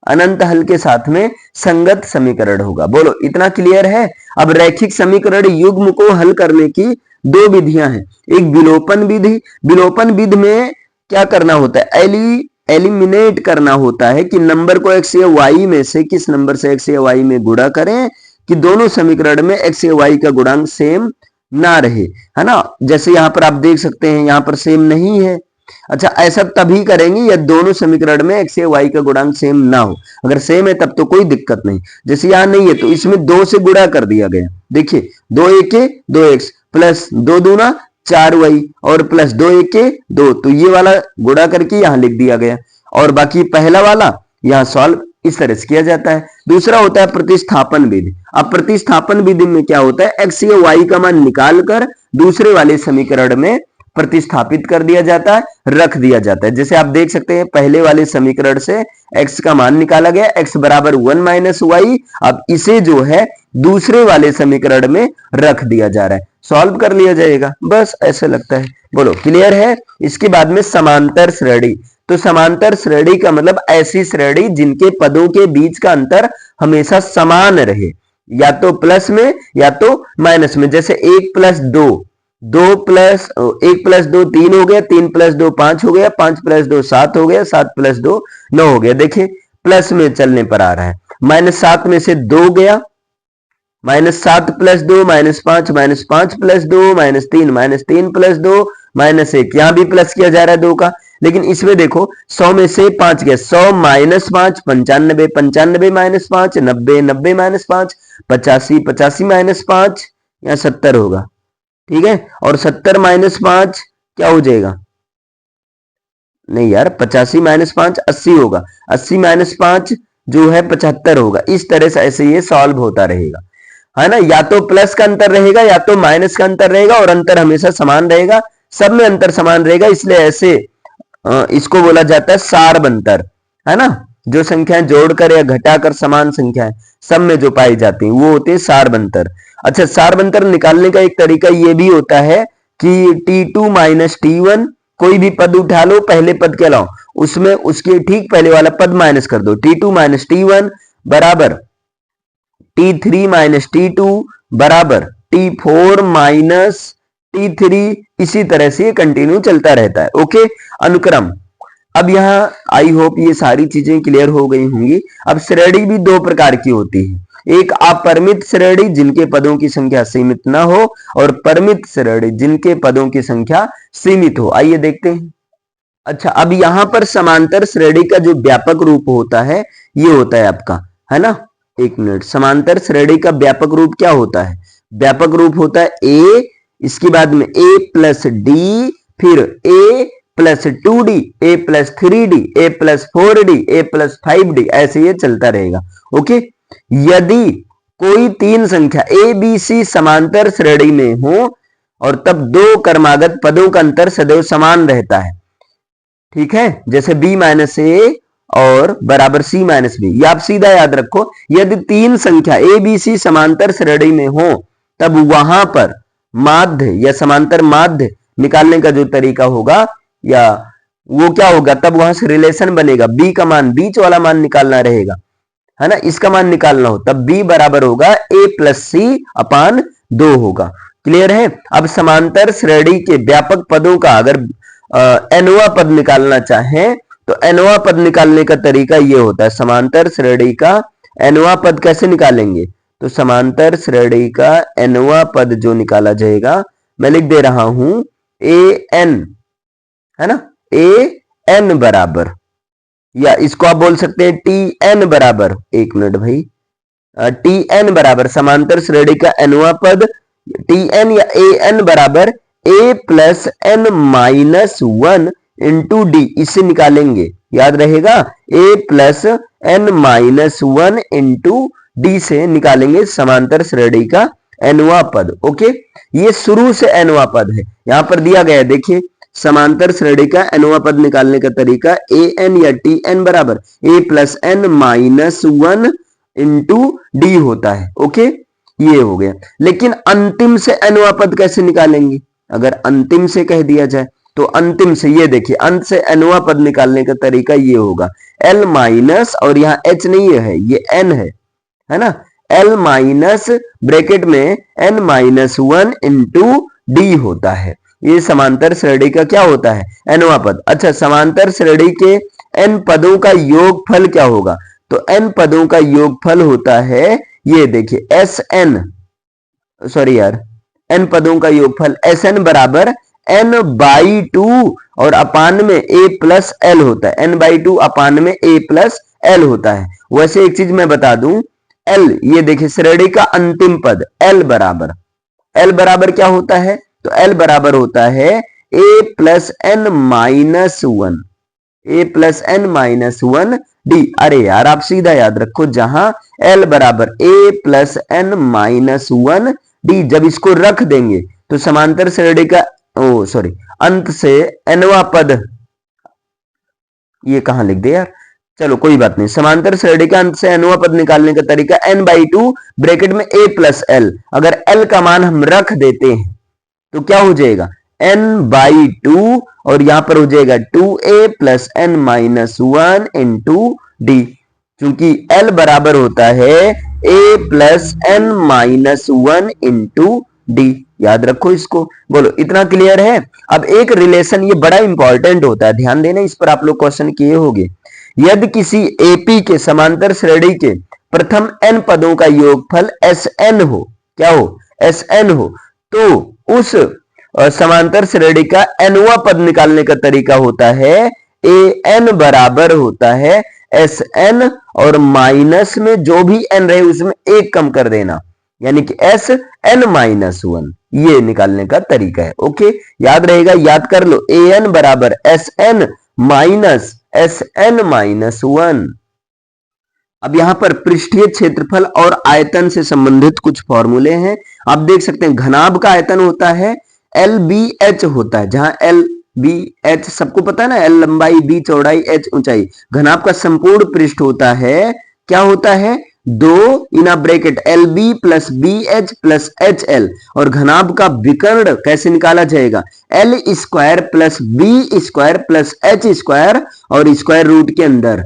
अनंत हल के साथ में संगत समीकरण होगा। बोलो इतना क्लियर है। अब रैखिक समीकरण युग्म को हल करने की दो विधियां हैं। एक विलोपन विधि, विलोपन विधि में क्या करना होता है, एलिमिनेट करना होता है कि नंबर को x या y में से किस नंबर से x या y में गुणा करें कि दोनों समीकरण में x या y का गुणांक सेम ना रहे, है ना। जैसे यहां पर आप देख सकते हैं, यहां पर सेम नहीं है, अच्छा, ऐसा तभी करेंगे या दोनों समीकरण में x या y का गुणांक सेम ना हो। अगर सेम है तब तो कोई दिक्कत नहीं। जैसे यहां नहीं है तो इसमें 2 से गुणा कर दिया गया। देखिए 2 एके 2x प्लस 2 दूना 4y और प्लस 2 एके 2, तो ये वाला गुणा करके यहां लिख दिया गया। और बाकी पहला वाला यहां सॉल्व इस तरह से किया जाता है। दूसरा होता है प्रतिस्थापन विधि। अब प्रतिस्थापन विधि में क्या होता है, x या y का मान निकाल कर दूसरे वाले समीकरण में प्रतिस्थापित कर दिया जाता है, रख दिया जाता है। जैसे आप देख सकते हैं पहले वाले समीकरण से x का मान निकाला गया, x बराबर 1 माइनस वाई। अब इसे जो है दूसरे वाले समीकरण में रख दिया जा रहा है, सॉल्व कर लिया जाएगा, बस ऐसे लगता है। बोलो क्लियर है। इसके बाद में समांतर श्रेणी। तो समांतर श्रेणी का मतलब ऐसी श्रेणी जिनके पदों के बीच का अंतर हमेशा समान रहे, या तो प्लस में या तो माइनस में। जैसे 1 प्लस 2, 2 प्लस 1 प्लस 2 3 हो गया, 3 प्लस 2 5 हो गया, 5 प्लस 2 7 हो गया, 7 प्लस 2 9 हो गया। देखिए प्लस में चलने पर आ रहा है। माइनस 7 में से 2 गया, minus 7 plus 2 minus 5, minus 5 plus 2 minus 3, minus 3 plus 2 minus 1। यहां भी प्लस किया जा रहा है 2 का, लेकिन इसमें देखो 100 में से 5 गया, 100 माइनस 5 95, 95 माइनस 5 90, 90 माइनस 5 85, 85 माइनस 5 या 70 होगा। ठीक है, और 70 माइनस 5 क्या हो जाएगा, नहीं यार 85 माइनस 5 80 होगा, 80 माइनस 5 जो है 75 होगा। इस तरह से ऐसे ये सॉल्व होता रहेगा, है ना। या तो प्लस का अंतर रहेगा या तो माइनस का अंतर रहेगा, और अंतर हमेशा समान रहेगा, सब में अंतर समान रहेगा, इसलिए ऐसे इसको बोला जाता है सार अंतर, है ना। जो संख्याएं जोड़कर या घटाकर समान संख्याएं सब में जो पाई जाती हैं वो होते हैं सार अंतर। अच्छा, सार अंतर निकालने का एक तरीका ये भी होता है कि T2 माइनस T1, कोई भी पद उठा लो, पहले पद के लाओ, उसमें उसके ठीक पहले वाला पद माइनस कर दो। T2 माइनस T1 बराबर T3 माइनस T2 बराबर T4 माइनस T3। इसी तरह से ये कंटिन्यू चलता रहता है। ओके, अनुक्रम। अब यहां आई होप ये सारी चीजें क्लियर हो गई होंगी। अब श्रेणी भी 2 प्रकार की होती है, एक अपरिमित श्रेणी जिनके पदों की संख्या सीमित ना हो, और परिमित श्रेणी जिनके पदों की संख्या सीमित हो। आइए देखते हैं। अच्छा, अब यहां पर समांतर श्रेणी का जो व्यापक रूप होता है ये होता है आपका, है ना। एक मिनट, समांतर श्रेणी का व्यापक रूप क्या होता है, व्यापक रूप होता है a, इसके बाद में a प्लस डी, फिर a plus 2d, a plus 3d, a plus 4d, a plus 5d, ऐसे ये चलता रहेगा। ओके, यदि कोई 3 संख्या a b c समांतर श्रेणी में हो और तब 2 क्रमागत पदों का अंतर सदैव समान रहता है। ठीक है, जैसे b माइनस ए और बराबर c माइनस बी, ये आप सीधा याद रखो। यदि 3 संख्या a b c समांतर श्रेणी में हो तब वहां पर माध्य या समांतर माध्य निकालने का जो तरीका होगा या वो क्या होगा, तब वहां से रिलेशन बनेगा, b का मान बीच वाला मान निकालना रहेगा, है ना। इसका मान निकालना हो तब b बराबर होगा a प्लस सी अपान 2 होगा। क्लियर है। अब समांतर श्रेणी के व्यापक पदों का अगर एनवा पद निकालना चाहें तो एनवा पद निकालने का तरीका ये होता है। समांतर श्रेणी का एनवा पद कैसे निकालेंगे, तो समांतर श्रेणी का एनवा पद जो निकाला जाएगा, मैं लिख दे रहा हूं ए एन, है ना, ए एन बराबर, या इसको आप बोल सकते हैं टी एन बराबर, एक मिनट भाई, टी एन बराबर समांतर श्रेणी का एनवा पद टी एन या ए एन बराबर A plus N minus 1 into D, इससे निकालेंगे, याद रहेगा, A plus N minus 1 into D से निकालेंगे समांतर श्रेणी का एनवा पद। ओके, ये शुरू से एनवा पद है, यहां पर दिया गया है, देखिए समांतर श्रेणी का एनवा पद निकालने का तरीका ए एन या टी एन बराबर A plus N minus 1 into D होता है। ओके, ये हो गया। लेकिन अंतिम से एनवा पद कैसे निकालेंगे, अगर अंतिम से कह दिया जाए तो अंतिम से, ये देखिए अंत से एनवा पद निकालने का तरीका ये होगा, एल माइनस, और यहाँ एच नहीं है, ये एन है ना, एल माइनस ब्रैकेट में एन माइनस 1 इंटू डी होता है। ये समांतर श्रेणी का क्या होता है, एनवा पद। अच्छा, समांतर श्रेणी के एन पदों का योगफल क्या होगा, तो एन पदों का योगफल होता है, ये देखिए एस एन, सॉरी यार, एन पदों का योगफल एस एन बराबर n/2 और अपान में a प्लस एल होता है, n/2 अपान में a प्लस एल होता है। वैसे एक चीज मैं बता दूं, l ये देखिए श्रेणी का अंतिम पद l बराबर क्या होता है, तो l बराबर होता है a plus n minus 1, a plus n minus 1 d। अरे यार आप सीधा याद रखो, जहां l बराबर a plus n minus 1 d, जब इसको रख देंगे तो समांतर श्रेणी का अंत से nवां पद, ये कहां लिख दे यार, चलो कोई बात नहीं। समांतर श्रेणी का अंत से nवां पद निकालने का तरीका n/2 ब्रैकेट में a प्लस एल, अगर l का मान हम रख देते हैं तो क्या हो जाएगा n/2 और यहां पर हो जाएगा 2a plus n minus 1 into D. चूंकि l बराबर होता है a plus n minus 1 into D, याद रखो इसको। बोलो इतना क्लियर है। अब एक रिलेशन, ये बड़ा इंपॉर्टेंट होता है, ध्यान देना, इस पर आप लोग क्वेश्चन किए होंगे। यदि किसी एपी के समांतर श्रेणी के प्रथम n पदों का योगफल Sn हो, क्या हो, Sn हो, तो उस समांतर श्रेणी का nवां पद निकालने का तरीका होता है an बराबर होता है Sn और माइनस में जो भी n रहे उसमें एक कम कर देना, यानी कि Sn माइनस 1, ये निकालने का तरीका है। ओके, याद रहेगा, याद कर लो, an बराबर Sn माइनस 1। अब यहां पर पृष्ठीय क्षेत्रफल और आयतन से संबंधित कुछ फॉर्मूले हैं। आप देख सकते हैं घनाभ का आयतन होता है LBH होता है, जहां LBH सबको पता है ना, L लंबाई, B चौड़ाई, H ऊंचाई। घनाभ का संपूर्ण पृष्ठ होता है, क्या होता है, 2 इना bracket LB plus BH plus HL। और घनाभ का विकर्ण कैसे निकाला जाएगा, L square plus B square plus H square और स्क्वायर रूट के अंदर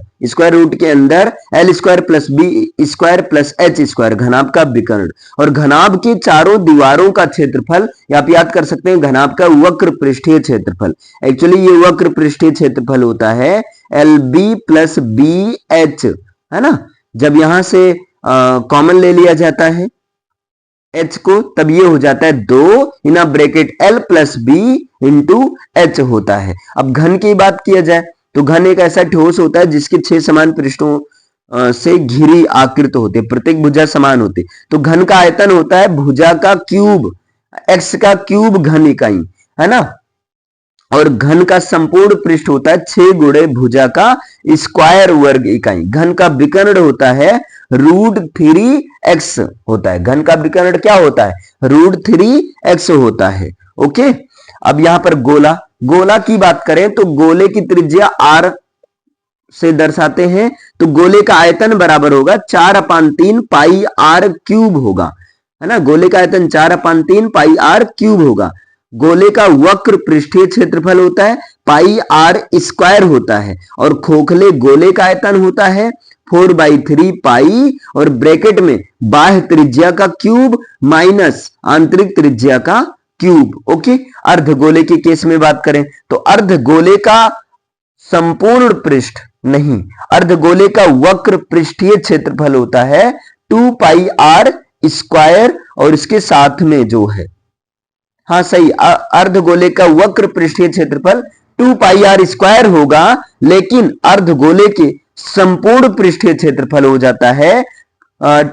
L square plus B square plus H square, घनाभ का विकर्ण। और घनाभ के चारों दीवारों का क्षेत्रफल आप याद कर सकते हैं, घनाभ का वक्र पृष्ठीय क्षेत्रफल। एक्चुअली ये वक्र पृष्ठीय क्षेत्रफल होता है LB प्लस BH, है ना। जब यहां से कॉमन ले लिया जाता है h को, तब ये हो जाता है 2 इना bracket L plus B into H होता है। अब घन की बात किया जाए तो घन एक ऐसा ठोस होता है जिसके 6 समान पृष्ठों से घिरी आकृत होते, प्रत्येक भुजा समान होती। तो घन का आयतन होता है भुजा का क्यूब, x का क्यूब घन इकाई, है ना। और घन का संपूर्ण पृष्ठ होता है 6 गुणे भुजा का स्क्वायर वर्ग इकाई। घन का विकर्ण होता है √3x होता है, घन का विकर्ण क्या होता है, √3x होता है। ओके, अब यहां पर गोला की बात करें तो गोले की त्रिज्या r से दर्शाते हैं, तो गोले का आयतन बराबर होगा 4/3 पाई r क्यूब होगा, है ना। गोले का आयतन 4/3 पाई r क्यूब होगा। गोले का वक्र पृष्ठीय क्षेत्रफल होता है पाई r स्क्वायर होता है। और खोखले गोले का आयतन होता है 4/3 पाई और ब्रैकेट में बाह्य त्रिज्या का क्यूब माइनस आंतरिक त्रिज्या का क्यूब। ओके, अर्धगोले के केस में बात करें तो अर्धगोले का संपूर्ण पृष्ठ नहीं, अर्धगोले का वक्र पृष्ठीय क्षेत्रफल होता है 2 पाई r स्क्वायर और इसके साथ में जो है, हाँ सही, अर्धगोले का वक्र पृष्ठीय क्षेत्रफल 2 पाई r स्क्वायर होगा, लेकिन अर्धगोले के संपूर्ण पृष्ठीय क्षेत्रफल हो जाता है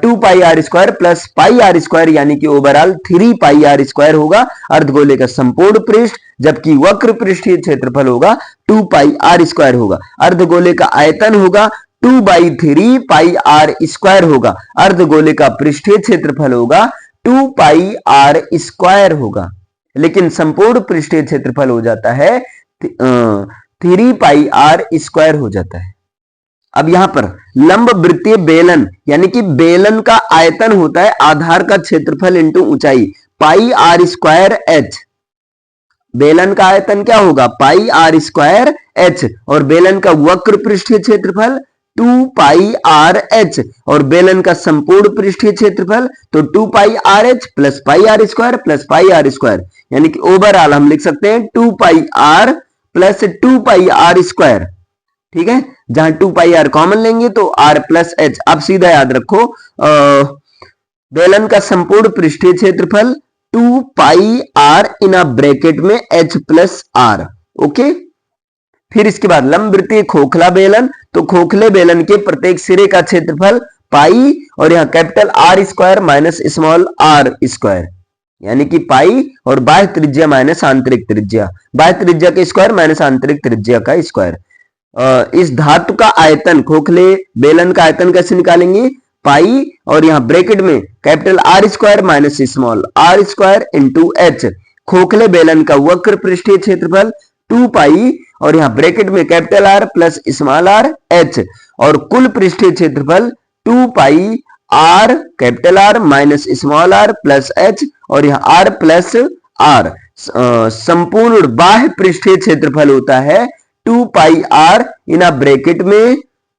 2 पाई r square plus pi r square, यानी कि ओवरऑल 3 पाई r स्क्वायर होगा अर्धगोले का संपूर्ण पृष्ठ, जबकि वक्र पृष्ठीय क्षेत्रफल होगा 2 पाई r स्क्वायर होगा। अर्धगोले का आयतन होगा 2/3 पाई r स्क्वायर होगा। अर्धगोले का पृष्ठीय क्षेत्रफल होगा 2 पाई r स्क्वायर होगा, लेकिन संपूर्ण पृष्ठीय क्षेत्रफल हो जाता है 3 पाई r स्क्वायर हो जाता है। अब यहां पर लंब वृत्तीय बेलन, यानी कि बेलन का आयतन होता है आधार का क्षेत्रफल इंटू ऊंचाई, पाई r स्क्वायर h। बेलन का आयतन क्या होगा, पाई r स्क्वायर h। और बेलन का वक्र पृष्ठीय क्षेत्रफल 2 पाई r h और बेलन का संपूर्ण पृष्ठीय क्षेत्रफल तो 2 पाई r h plus pi r square plus pi r square, यानी कि ओवरऑल हम लिख सकते हैं 2 पाई r प्लस 2 पाई r स्क्वायर। ठीक है, जहां 2 पाई r कॉमन लेंगे तो r प्लस h। अब सीधा याद रखो बेलन का संपूर्ण पृष्ठीय क्षेत्रफल 2 pi are in a bracket में h प्लस आर। ओके, फिर इसके बाद लंब वृत्तीय खोखला बेलन, तो खोखले बेलन के प्रत्येक सिरे का क्षेत्रफल पाई और यहाँ capital R square minus small R square, यानी कि पाई और बाह्य त्रिज्या माइनस आंतरिक त्रिज्या, बाह्य त्रिज्या का स्क्वायर माइनस आंतरिक त्रिज्या का स्क्वायर। इस धातु का आयतन, खोखले बेलन का आयतन कैसे निकालेंगे? पाई और यहाँ ब्रैकेट में capital R square minus small R square into H. खोखले बेलन का वक्र पृष्ठीय क्षेत्रफल 2 पाई और यहाँ ब्रैकेट में capital R plus small R H, और कुल पृष्ठीय क्षेत्रफल 2 pi R capital R minus small R plus H और यहाँ आर प्लस आर। संपूर्ण बाह्य पृष्ठीय क्षेत्रफल होता है 2 pi are in a bracket में,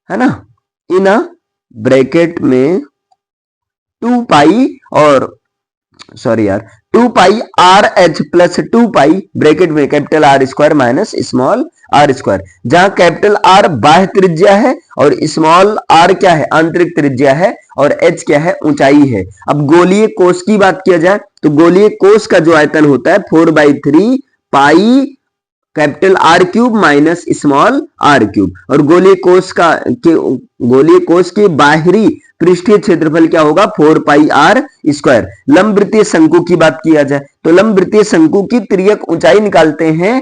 है ना, इन अ ब्रैकेट में 2 पाई और 2 pi R H plus 2 pi bracket में capital R square minus small R square, जहां कैपिटल आर बाह्य त्रिज्या है और स्मॉल आर क्या है? आंतरिक त्रिज्या है, और एच क्या है? ऊंचाई है। अब गोलीय कोष की बात किया जाए तो गोलीय कोष का जो आयतन होता है 4/3 pi capital R cube minus small R cube, और गोलीय कोष के बाहरी पृष्ठीय क्षेत्रफल क्या होगा? 4 पाई आर स्क्वायर। लंब वृत्तीय शंकु की बात किया जाए तो लंब वृत्तीय शंकु की तिर्यक ऊंचाई निकालते हैं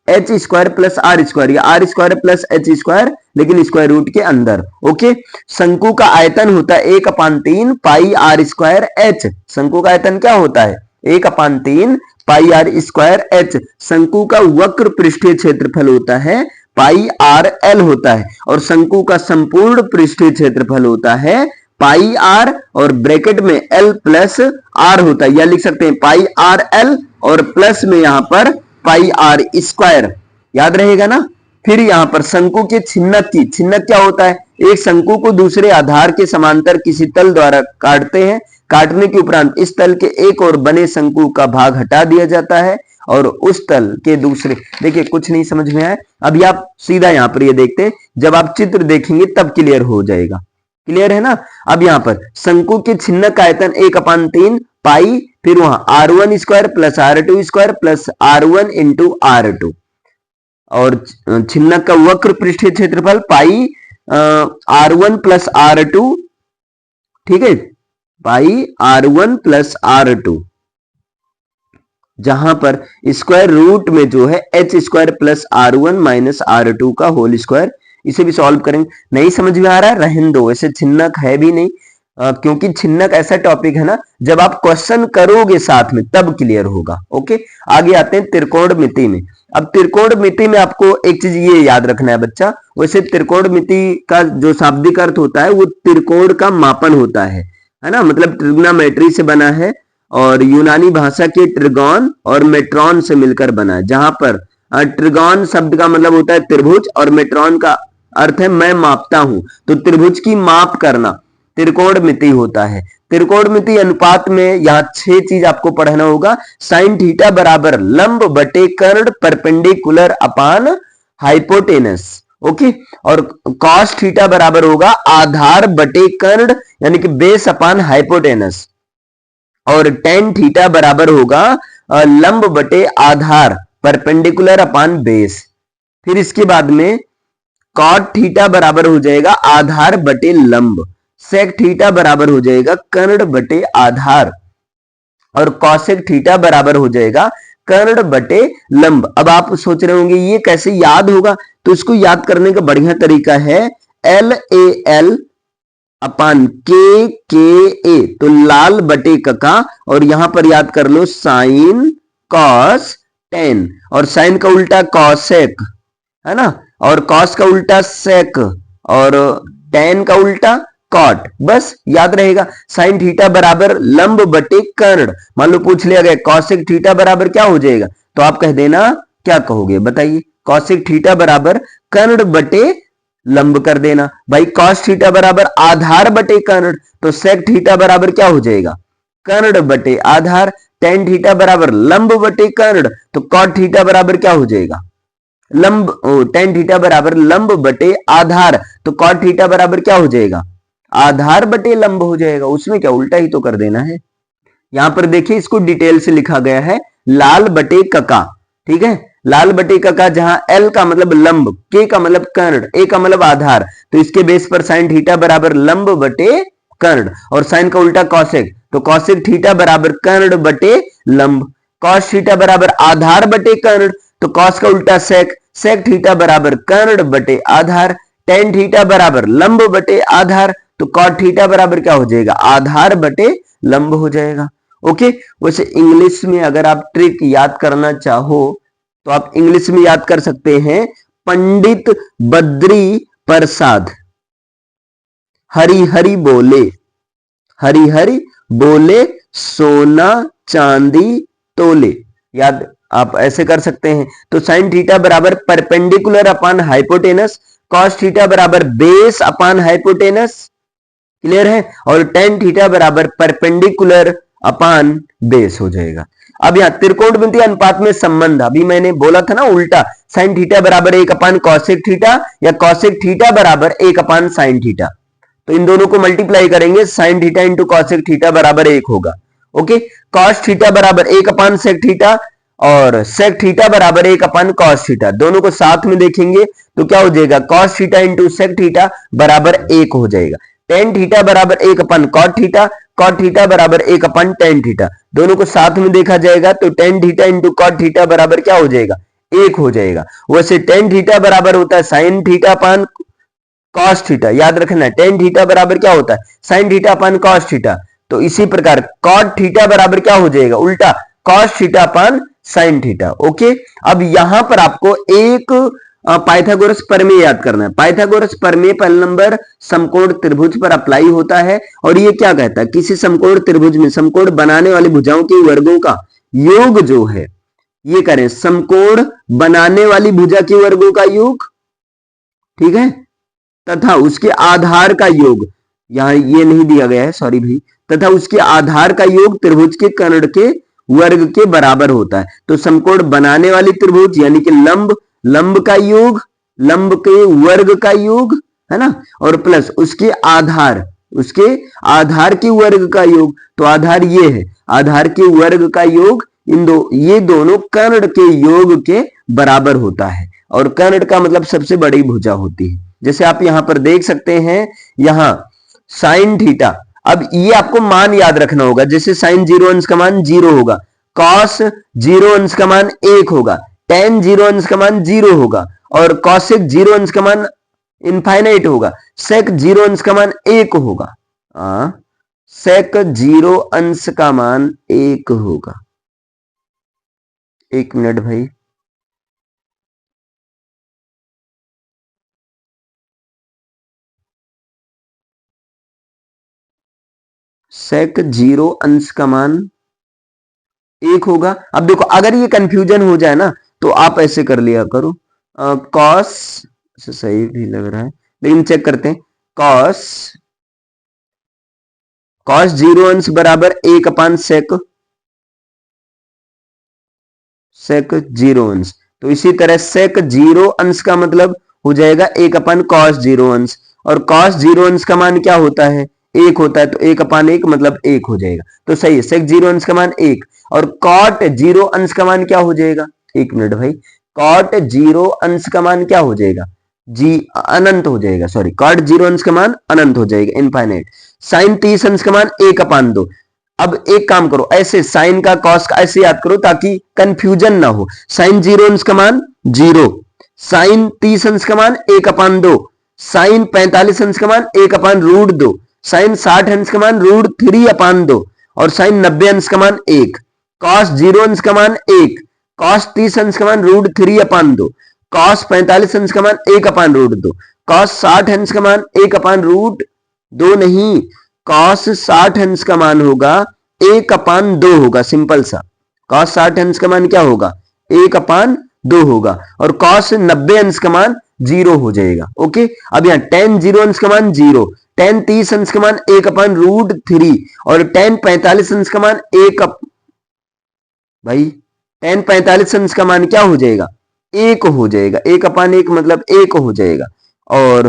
H square plus R square, या R square plus H square, लेकिन स्क्वायर रूट के अंदर। ओके, शंकु का आयतन होता है 1/3 पाई आर स्क्वायर एच। शंकु का आयतन क्या होता है? 1/3 पाई आर स्क्वायर एच। शंकु का वक्र पृष्ठीय क्षेत्रफल होता है पाई आर एल होता है, और शंकु का संपूर्ण पृष्ठीय क्षेत्रफल होता है पाई आर और ब्रैकेट में एल प्लस आर होता है, या लिख सकते हैं पाई आर एल और प्लस में यहां पर पाई आर स्क्वायर, याद रहेगा ना। फिर यहां पर शंकु के छिन्नक क्या होता है? एक शंकु को दूसरे आधार के समांतर किसी तल द्वारा काटते हैं, काटने के उपरांत इस तल के एक और बने शंकु का भाग हटा दिया जाता है और उस तल के दूसरे, देखिए कुछ नहीं समझ में आया, अभी आप सीधा यहां पर ये देखते हैं, जब आप चित्र देखेंगे तब क्लियर हो जाएगा। क्लियर है ना। अब यहां पर शंकु के छिन्नक का आयतन 1/3 पाई, फिर वहां R1 square plus R2 square plus R1 into R2, और छिन्नक का वक्र पृष्ठीय क्षेत्रफल पाई R1 प्लस R2, ठीक है, पाई R1 प्लस R2, जहां पर स्क्वायर रूट में जो है H square plus R1 minus R2 का होल स्क्वायर। इसे भी सॉल्व करेंगे। नहीं समझ में आ रहा है, रहने दो, ऐसे छिन्नक है भी नहीं, क्योंकि छिन्नक ऐसा टॉपिक है ना, जब आप क्वेश्चन करोगे साथ में तब क्लियर होगा। ओके, आगे आते हैं त्रिकोणमिति में। अब त्रिकोणमिति में आपको एक चीज ये याद रखना है बच्चा, वैसे त्रिकोणमिति का जो शाब्दिक अर्थ होता है वो त्रिकोण का मापन होता है ना, मतलब ट्रिग्नोमेट्री से बना है, और यूनानी भाषा के ट्रिगोन और मेट्रॉन से मिलकर बना है, जहां पर ट्रिगोन शब्द का मतलब होता है त्रिभुज और मेट्रॉन का अर्थ है मैं मापता हूं, तो त्रिभुज की माप करना त्रिकोणमिति होता है। त्रिकोणमिति अनुपात में यहाँ 6 चीज आपको पढ़ना होगा। साइन थीटा बराबर लंब बटे कर्ण परपेंडिकुलर अपान हाइपोटेनस, ओके, और कॉस थीटा बराबर होगा आधार बटे कर्ण यानी कि बेस अपान हाइपोटेनस, और टेन थीटा बराबर होगा लंब बटे आधार परपेंडिकुलर अपान बेस। फिर इसके बाद में कॉट थीटा बराबर हो जाएगा आधार बटे लंब, सेक थीटा बराबर हो जाएगा कर्ण बटे आधार, और कॉसेक थीटा बराबर हो जाएगा कर्ण बटे लंब। अब आप सोच रहे होंगे ये कैसे याद होगा, तो इसको याद करने का बढ़िया तरीका है LAL अपान के, तो लाल बटे कका, और यहां पर याद कर लो साइन कॉस टेन, और साइन का उल्टा कॉसेक है ना, और कॉस का उल्टा सेक, और टेन का उल्टा कॉट, बस याद रहेगा। साइन थीटा बराबर लंब बटे कर्ण, मान लो पूछ लिया गया कॉसेक थीटा बराबर क्या हो जाएगा, तो आप कह देना, क्या कहोगे बताइए, कॉसेक थीटा बराबर कर्ण बटे लंब कर देना। भाई कॉस थीटा बराबर आधार बटे कर्ण, तो सेक थीटा बराबर क्या हो जाएगा, कर्ण बटे आधार। टेन थीटा बराबर लंब बटे कर्ण, तो कॉट थीटा बराबर क्या हो जाएगा, लंब, टेन थीटा बराबर लंब बटे आधार, तो कॉट थीटा बराबर क्या हो जाएगा, आधार बटे लंब हो जाएगा। उसमें क्या उल्टा ही तो कर देना है। यहां पर देखिए इसको डिटेल से लिखा गया है लाल बटे कका, ठीक है, लाल बटे कका, जहां एल का मतलब लंब, के का मतलब कर्ण, ए का मतलब आधार, तो इसके बेस पर साइन थीटा बराबर लंब बटे कर्ण, और साइन का उल्टा कॉसेक, तो कॉसेक थीटा बराबर कर्ण बटे लंब, कॉस थीटा बराबर आधार बटे कर्ण, तो कॉस का उल्टा सेक, सेक थीटा बराबर कर्ण बटे आधार, टेन थीटा बराबर लंब बटे आधार, तो कॉट थीटा बराबर क्या हो जाएगा, आधार बटे लंब हो जाएगा। ओके, वैसे इंग्लिश में अगर आप ट्रिक याद करना चाहो तो आप इंग्लिश में याद कर सकते हैं, पंडित बद्री प्रसाद हरि हरि बोले, हरि हरि बोले सोना चांदी तोले, याद आप ऐसे कर सकते हैं। तो साइन थीटा बराबर परपेंडिकुलर अपान हाइपोटेनस, कॉस थीटा बराबर बेस अपान हाइपोटेनस, क्लियर है, और टेन थीटा बराबर परपेंडिकुलर अपान बेस हो जाएगा। अब यहां त्रिकोणमितीय अनुपात में संबंध, अभी मैंने बोला था ना उल्टा, साइन थीटा बराबर एक अपान कॉसेक थीटा या कॉसेक थीटा बराबर एक अपान साइन थीटा, तो इन दोनों को मल्टीप्लाई करेंगे, sine theta into cosec theta बराबर एक होगा। ओके, कॉस थीटा बराबर एक अपान सेक थीटा और सेक थीटा बराबर एक अपान कॉस थीटा, दोनों को साथ में देखेंगे तो क्या हो जाएगा, cos theta into sec theta बराबर एक हो जाएगा, टेन थीटा बराबर एक upon cot theta, cot theta बराबर एक अपन टेन थीटा, दोनों को साथ में देखा जाएगा तो tan theta into cot theta बराबर क्या हो जाएगा, एक हो जाएगा। वैसे टेन थीटा बराबर होता है sine theta upon cos theta, याद रखना टेन थीटा बराबर क्या होता है, sine theta upon cos theta, तो इसी प्रकार कॉट थीटा बराबर क्या हो जाएगा, उल्टा cos theta upon sine theta. Okay, अब यहां पर आपको एक पाइथागोरस प्रमेय याद करना है। पाइथागोरस प्रमेय पहला नंबर समकोण त्रिभुज पर अप्लाई होता है, और ये क्या कहता है, किसी समकोण त्रिभुज में समकोण बनाने वाली भुजाओं के वर्गों का योग जो है, ये करें समकोण बनाने वाली भुजा के वर्गों का योग, ठीक है, तथा उसके आधार का योग, यहां ये नहीं दिया गया है सॉरी भाई, तथा उसके आधार का योग त्रिभुज के कर्ण के वर्ग के बराबर होता है। तो समकोण बनाने वाली त्रिभुज यानी कि लंब, लंब का योग, लंब के वर्ग का योग, है ना, और प्लस उसके आधार, उसके आधार के वर्ग का योग, तो आधार ये है, आधार के वर्ग का योग, इन दो ये दोनों कर्ण के योग के बराबर होता है, और कर्ण का मतलब सबसे बड़ी भुजा होती है। जैसे आप यहां पर देख सकते हैं, यहां साइन थीटा, अब ये आपको मान याद रखना होगा, जैसे साइन जीरो अंश का मान जीरो होगा, कॉस जीरो अंश का मान एक होगा, टेन जीरो अंश का मान जीरो होगा, और कॉसेक जीरो अंश का मान इनफाइनाइट होगा, सेक जीरो अंश का मान एक होगा, सेक जीरो अंश का मान एक होगा। एक मिनट भाई, सेक जीरो अंश का मान एक होगा। अब देखो अगर ये कंफ्यूजन हो जाए ना तो आप ऐसे कर लिया करो, कॉस से सही भी लग रहा है लेकिन चेक करते हैं, कॉस कॉस जीरो अंश बराबर एक अपान सेक, सेक जीरो अंश, तो इसी तरह सेक जीरो अंश का मतलब हो जाएगा एक अपान कॉस जीरो अंश, और कॉस जीरो अंश का मान क्या होता है, एक होता है, तो एक अपान एक मतलब एक हो जाएगा, तो सही है, सेक जीरो अंश का मान एक, और कॉट जीरो अंश का मान क्या हो जाएगा, एक मिनट भाई, कॉट जीरो अंश का मान क्या हो जाएगा, जी अनंत हो जाएगा, सॉरी कॉट जीरो अंश का मान अनंत हो जाएगा, इनफाइनाइट। साइन 30 अंश का मान एक अपान दो, अब एक काम करो, ऐसे साइन का कॉस का ऐसे याद करो ताकि कंफ्यूजन ना हो, साइन जीरो अंश का मान जीरो, साइन 30 अंश का मान एक अपान दो, साइन 45 अंश का मान एक अपान रूट दो, साइन 60 अंश का मान रूट थ्री अपान दो, और साइन 90 अंश का मान एक, कॉस जीरो अंश का मान एक, कॉस 30 अंश का मान रूट थ्री अपान दो, कॉस 45 अंश का मान एक अपान रूट दो, कॉस 60 अंश का मान एक अपान रूट दो नहीं, कॉस 60 अंश का मान होगा एक अपान दो होगा, सिंपल सा, कॉस 60 अंश का मान क्या होगा, एक अपान दो होगा, और कॉस 90 अंश का मान जीरो हो जाएगा। ओके, अब यहां टेन जीरो अंश का मान जीरो, टेन 30 अंश का मान एक अपान रूट थ्री, और टेन 45 अंश का मान एक भाई टेन 45 अंश का मान क्या हो जाएगा, एक हो जाएगा, एक अपान एक मतलब एक हो जाएगा, और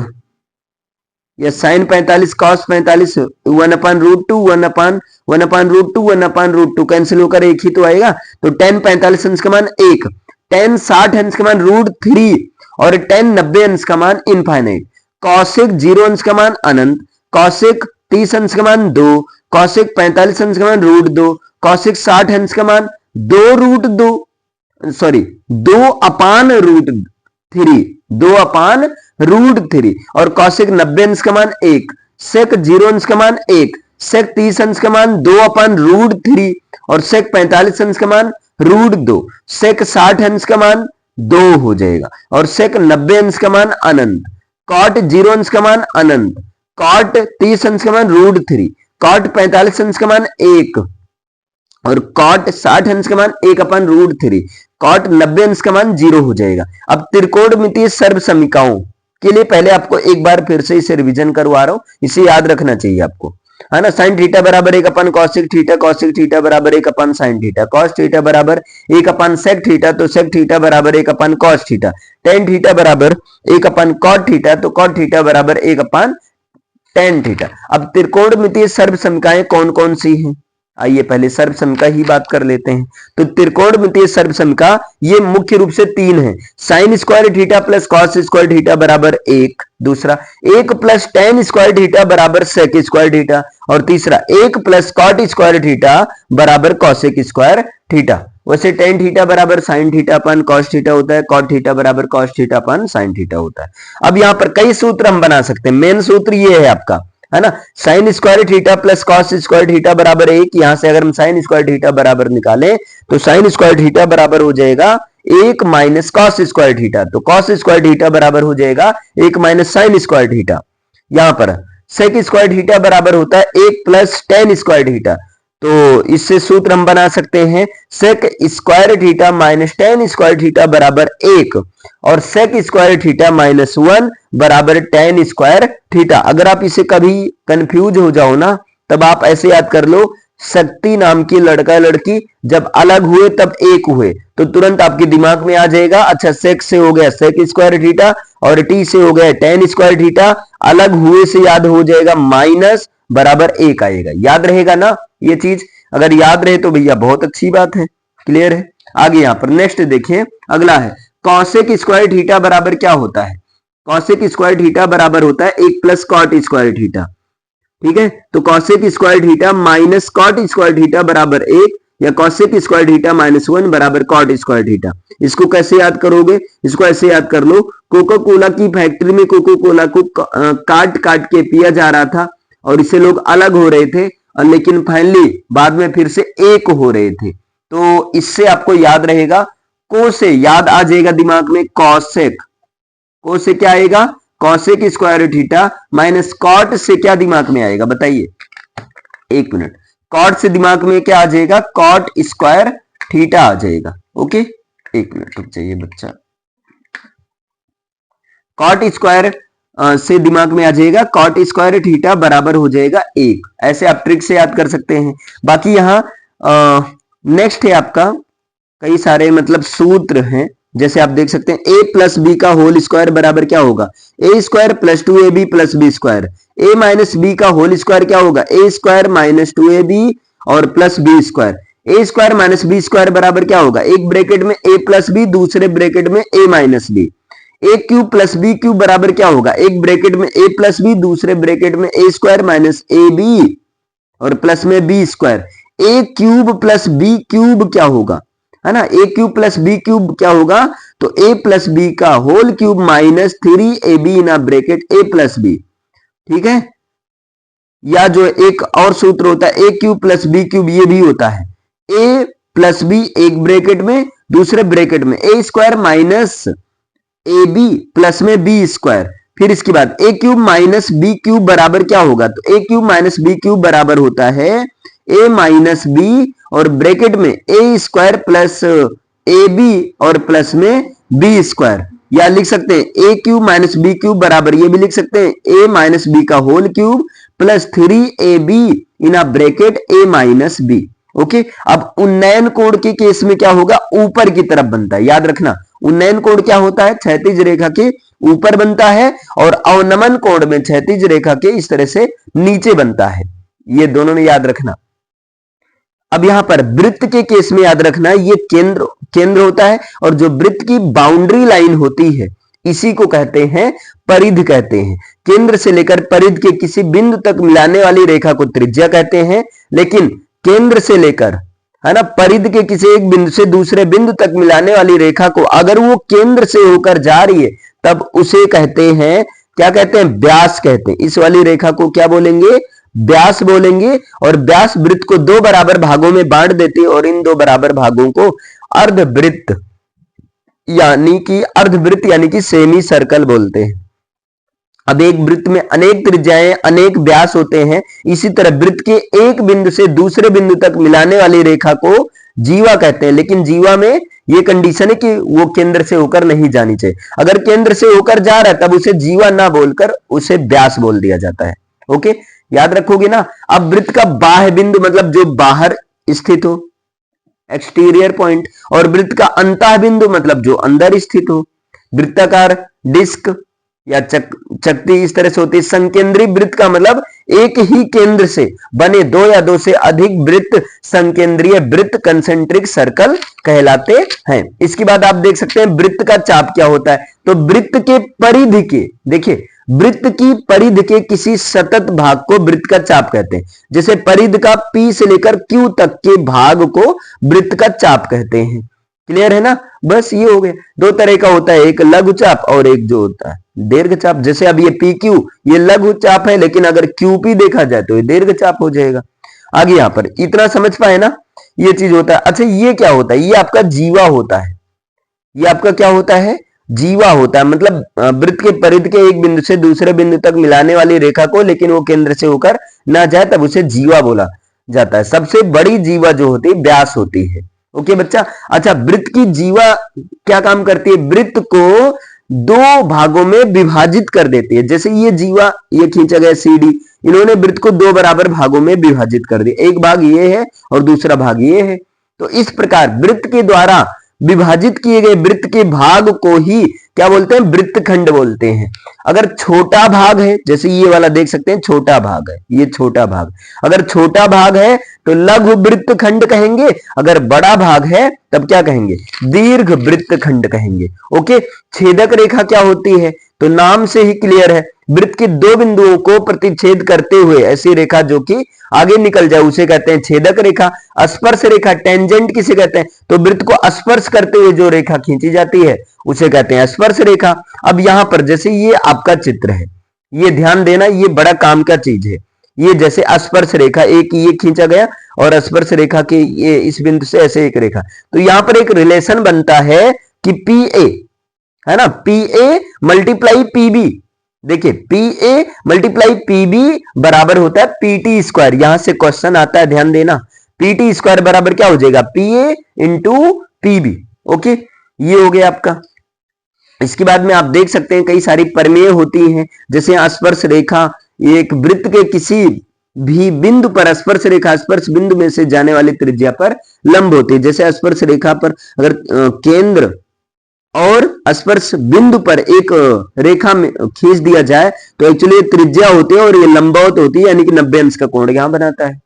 या साइन 45 कॉस 45 1/√2 1/√2 1/√2 कैंसिल होकर एक ही तो आएगा। तो tan 45 अंश का मान 1, tan 60 अंश का मान √3 और tan 90 अंश का मान इनफाइनाइट। कॉसेक 0 अंश का मान अनंत, कॉसेक 30 अंश का मान 2, कॉसेक 45 अंश का मान √2, कॉसेक 60 अंश का मान 2√2 सॉरी 2/√3 2/√3 और कॉसेक 90 अंश का मान 1, सेक 0 अंश का मान 1, सेक 30 अंश का मान 2/√3 और सेक 45 अंश का मान √2, सेक 60 अंश का मान 2 हो जाएगा और सेक 90 अंश का मान अनंत, कॉट 0 अंश का मान अनंत, कॉट 30 अंश का मान √3, कॉट 45 अंश का मान 1 और कॉट 60 अंश का मान 1/√3, कॉट 90 अंश का मान 0 हो जाएगा। अब त्रिकोणमितीय सर्वसमीकाओं के लिए पहले आपको एक बार फिर से इसे रिवीजन करवा रहा हूं, इसे याद रखना चाहिए आपको, है ना। साइन थीटा बराबर 1/cosec थीटा, cosec थीटा बराबर 1/sin थीटा, cos थीटा बराबर 1/sec थीटा, तो sec थीटा बराबर 1/cos थीटा, tan थीटा बराबर 1/cot थीटा, तो cot थीटा बराबर 1/tan थीटा। अब त्रिकोणमितीय सर्वसमीकाएं कौन कौन सी हैं, आइए पहले सर्वसमीका ही बात कर लेते हैं। तो त्रिकोणमितीय सर्वसमीका ये मुख्य रूप से 3 है। Sine square theta plus cos square theta बराबर 1, दूसरा 1 प्लस tan स्क्वायर थीटा बराबर सेक स्क्वायर थीटा और तीसरा 1 प्लस कॉट स्क्वायर थीटा बराबर कॉसेक स्क्वायर थीटा। वैसे tan थीटा बराबर साइन थीटा अपन कॉस थीटा होता है, कॉट थीटा बराबर कॉस थीटा अपन साइन थीटा होता है। अब यहां पर कई सूत्र हम बना सकते हैं, मेन सूत्र ये है आपका, है ना। Sine square theta plus cos square theta बराबर 1, यहां से अगर हम साइन स्क्वायर थीटा बराबर निकालें तो साइन स्क्वायर थीटा बराबर हो जाएगा 1 माइनस कॉस स्क्वायर थीटा, तो कॉस स्क्वायर थीटा बराबर हो जाएगा 1 माइनस साइन स्क्वायर थीटा। यहां पर सेक स्क्वायर थीटा बराबर होता है 1 प्लस tan स्क्वायर थीटा, तो इससे सूत्र हम बना सकते हैं sec square theta minus tan square theta बराबर 1 और सेक स्क्वायर थीटा माइनस 1 बराबर tan स्क्वायर थीटा। अगर आप इसे कभी कंफ्यूज हो जाओ ना, तब आप ऐसे याद कर लो, शक्ति नाम की लड़का लड़की जब अलग हुए तब एक हुए, तो तुरंत आपके दिमाग में आ जाएगा, अच्छा सेक से हो गया सेक स्क्वायर थीटा और टी से हो गया tan स्क्वायर थीटा, अलग हुए से याद हो जाएगा माइनस बराबर 1 आएगा। याद रहेगा ना ये चीज, अगर याद रहे तो भैया बहुत अच्छी बात है, क्लियर है। आगे यहां पर नेक्स्ट देखिए, अगला है कॉसेक स्क्वायर थीटा बराबर क्या होता है। कॉसेक स्क्वायर थीटा बराबर होता है 1 प्लस कॉट स्क्वायर थीटा, ठीक है। तो cosec square theta minus cot square theta बराबर 1 या कॉसेक स्क्वायर थीटा माइनस 1 बराबर कॉट स्क्वायर थीटा। इसको कैसे याद करोगे, इसको ऐसे याद कर लो, कोका कोला की फैक्ट्री में कोका कोला को काट काट के पिया जा रहा था और इससे लोग अलग हो रहे थे, और लेकिन फाइनली बाद में फिर से एक हो रहे थे। तो इससे आपको याद रहेगा, को से याद आ जाएगा दिमाग में कॉसेक, को से क्या आएगा cosec square theta minus cot से क्या दिमाग में आएगा बताइए, एक मिनट, कॉट से दिमाग में क्या आ जाएगा कॉट स्क्वायर थीटा आ जाएगा। ओके एक मिनट रुक जाइए बच्चा, कॉट स्क्वायर से दिमाग में आ जाएगा कॉट स्क्वायर थीटा बराबर हो जाएगा 1, ऐसे आप ट्रिक से याद कर सकते हैं। बाकी यहाँ नेक्स्ट है आपका कई सारे मतलब सूत्र हैं, जैसे आप देख सकते हैं a प्लस बी का होल स्क्वायर बराबर क्या होगा a स्क्वायर plus 2ab plus B square, a minus B का होल स्क्वायर क्या होगा a स्क्वायर माइनस 2ab और plus B square, a square minus B square बराबर क्या होगा, एक ब्रैकेट में a प्लस बी दूसरे ब्रैकेट में a minus B, A cube plus B cube बराबर क्या होगा, एक ब्रैकेट में a प्लस बी दूसरे ब्रैकेट में a square minus A B और प्लस में B square, a cube plus B cube क्या होगा, है ना, a cube plus B cube क्या होगा, तो a प्लस बी का whole cube minus 3ab in a bracket a plus B, ठीक है। या जो एक और सूत्र होता है a cube plus B cube, ये भी होता है a प्लस बी एक ब्रैकेट में दूसरे ब्रैकेट में a square minus A B plus में बी स्क्वायर, फिर इसके बाद A cube minus B cube बराबर क्या होगा, तो A cube minus B cube बराबर होता है ए माइनस बी और ब्रैकेट में A square plus A B और प्लस में बी स्क्वायर, या लिख सकते हैं ए क्यूब माइनस बी क्यूब बराबर, ये भी लिख सकते हैं ए माइनस बी का whole cube plus 3ab in a bracket A minus B. Okay, अब उन्नयन कोण के केस में क्या होगा, ऊपर की तरफ बनता है, याद रखना उन्नयन कोण क्या होता है, क्षैतिज रेखा के ऊपर बनता है, और अवनमन कोण में क्षैतिज रेखा के इस तरह से नीचे बनता है। ये दोनों में याद रखना। अब यहां पर वृत्त के केस में याद रखना, ये केंद्र होता है, और जो वृत्त की बाउंड्री लाइन होती है इसी को कहते हैं परिध कहते हैं। केंद्र से लेकर परिध के किसी बिंदु तक मिलाने वाली रेखा को त्रिज्या कहते हैं, लेकिन केंद्र से लेकर, है ना, परिध के किसी एक बिंदु से दूसरे बिंदु तक मिलाने वाली रेखा को अगर वो केंद्र से होकर जा रही है तब उसे कहते हैं, क्या कहते हैं, व्यास कहते हैं। इस वाली रेखा को क्या बोलेंगे, व्यास बोलेंगे। और व्यास वृत्त को दो बराबर भागों में बांट देती है, और इन दो बराबर भागों को अर्धवृत्त यानी कि सेमी सर्कल बोलते हैं। अब एक वृत्त में अनेक त्रिज्याएं, अनेक व्यास होते हैं। इसी तरह वृत्त के एक बिंदु से दूसरे बिंदु तक मिलाने वाली रेखा को जीवा कहते हैं, लेकिन जीवा में ये कंडीशन है कि वो केंद्र से होकर नहीं जानी चाहिए। अगर केंद्र से होकर जा रहा है तब उसे जीवा ना बोलकर उसे व्यास बोल दिया जाता है। ओके, याद रखोगे ना। अब वृत्त का बाह्य बिंदु मतलब जो बाहर स्थित हो, एक्सटीरियर पॉइंट, और वृत्त का अंतः बिंदु मतलब जो अंदर स्थित हो। वृत्ताकार डिस्क या चकती इस तरह से होती है। संकेंद्री वृत्त का मतलब एक ही केंद्र से बने दो या दो से अधिक वृत्त संकेंद्रीय वृत्त कंसेंट्रिक सर्कल कहलाते हैं। इसके बाद आप देख सकते हैं वृत्त का चाप क्या होता है। तो वृत्त के परिधि के, देखिए, वृत्त की परिधि के किसी सतत भाग को वृत्त का चाप कहते हैं। जैसे परिधि का P से लेकर Q तक के भाग को वृत्त का चाप कहते हैं। क्लियर है ना। बस ये हो गया। दो तरह का होता है, एक लघु चाप और एक जो होता है दीर्घ चाप। जैसे अब ये PQ ये लघु चाप है, लेकिन अगर QP देखा जाए तो ये दीर्घ चाप हो जाएगा। आगे यहां पर इतना समझ पाए ना, ये चीज होता है। अच्छा, ये क्या होता है, ये आपका जीवा होता है। ये आपका क्या होता है, जीवा होता है। मतलब वृत्त के परिधि के एक बिंदु से दूसरे बिंदु तक मिलाने वाली रेखा को, लेकिन वो केंद्र से होकर ना जाए तब उसे जीवा बोला जाता है। सबसे बड़ी जीवा जो होती है व्यास होती है। ओके बच्चा। अच्छा, वृत्त की जीवा क्या काम करती है, वृत्त को दो भागों में विभाजित कर देती है। जैसे ये जीवा, ये खींचा गया CD, इन्होंने वृत्त को दो बराबर भागों में विभाजित कर दिया। एक भाग ये है और दूसरा भाग ये है। तो इस प्रकार वृत्त के द्वारा विभाजित किए गए वृत्त के भाग को ही क्या बोलते हैं, वृत्तखंड बोलते हैं। अगर छोटा भाग है, जैसे ये वाला देख सकते हैं छोटा भाग है, ये छोटा भाग, अगर छोटा भाग है तो लघु वृत्तखंड कहेंगे। अगर बड़ा भाग है तब क्या कहेंगे, दीर्घ वृत्तखंड कहेंगे। ओके। छेदक रेखा क्या होती है, तो नाम से ही क्लियर है, वृत्त के दो बिंदुओं को प्रतिच्छेद करते हुए ऐसी रेखा जो कि आगे निकल जाए उसे कहते हैं छेदक रेखा। स्पर्श रेखा, टेंजेंट किसे कहते हैं, तो वृत्त को स्पर्श करते हुए जो रेखा खींची जाती है उसे कहते हैं स्पर्श रेखा। अब यहां पर जैसे ये आपका चित्र है, ये ध्यान देना, ये बड़ा काम का चीज है। ये जैसे स्पर्श रेखा, एक ये खींचा गया और स्पर्श रेखा के ये इस बिंदु से ऐसे एक रेखा, तो यहां पर एक रिलेशन बनता है कि PA, है ना, PA मल्टीप्लाई PB। देखिए, PA मल्टीप्लाई PB बराबर होता है PT स्क्वायर। यहां से क्वेश्चन आता है, ध्यान देना। PT स्क्वायर बराबर क्या हो जाएगा, PA इंटू PB। ओके, ये हो गया आपका। इसके बाद में आप देख सकते हैं कई सारी प्रमेय होती हैं। जैसे स्पर्श रेखा एक वृत्त के किसी भी बिंदु पर, स्पर्श रेखा स्पर्श बिंदु में से जाने वाली त्रिज्या पर लंब होती है। जैसे स्पर्श रेखा पर अगर केंद्र और स्पर्श बिंदु पर एक रेखा में खींच दिया जाए तो एक्चुअली त्रिज्या होती है और ये लंबावत होती है, यानी कि 90 अंश का कोण यहां बनाता है।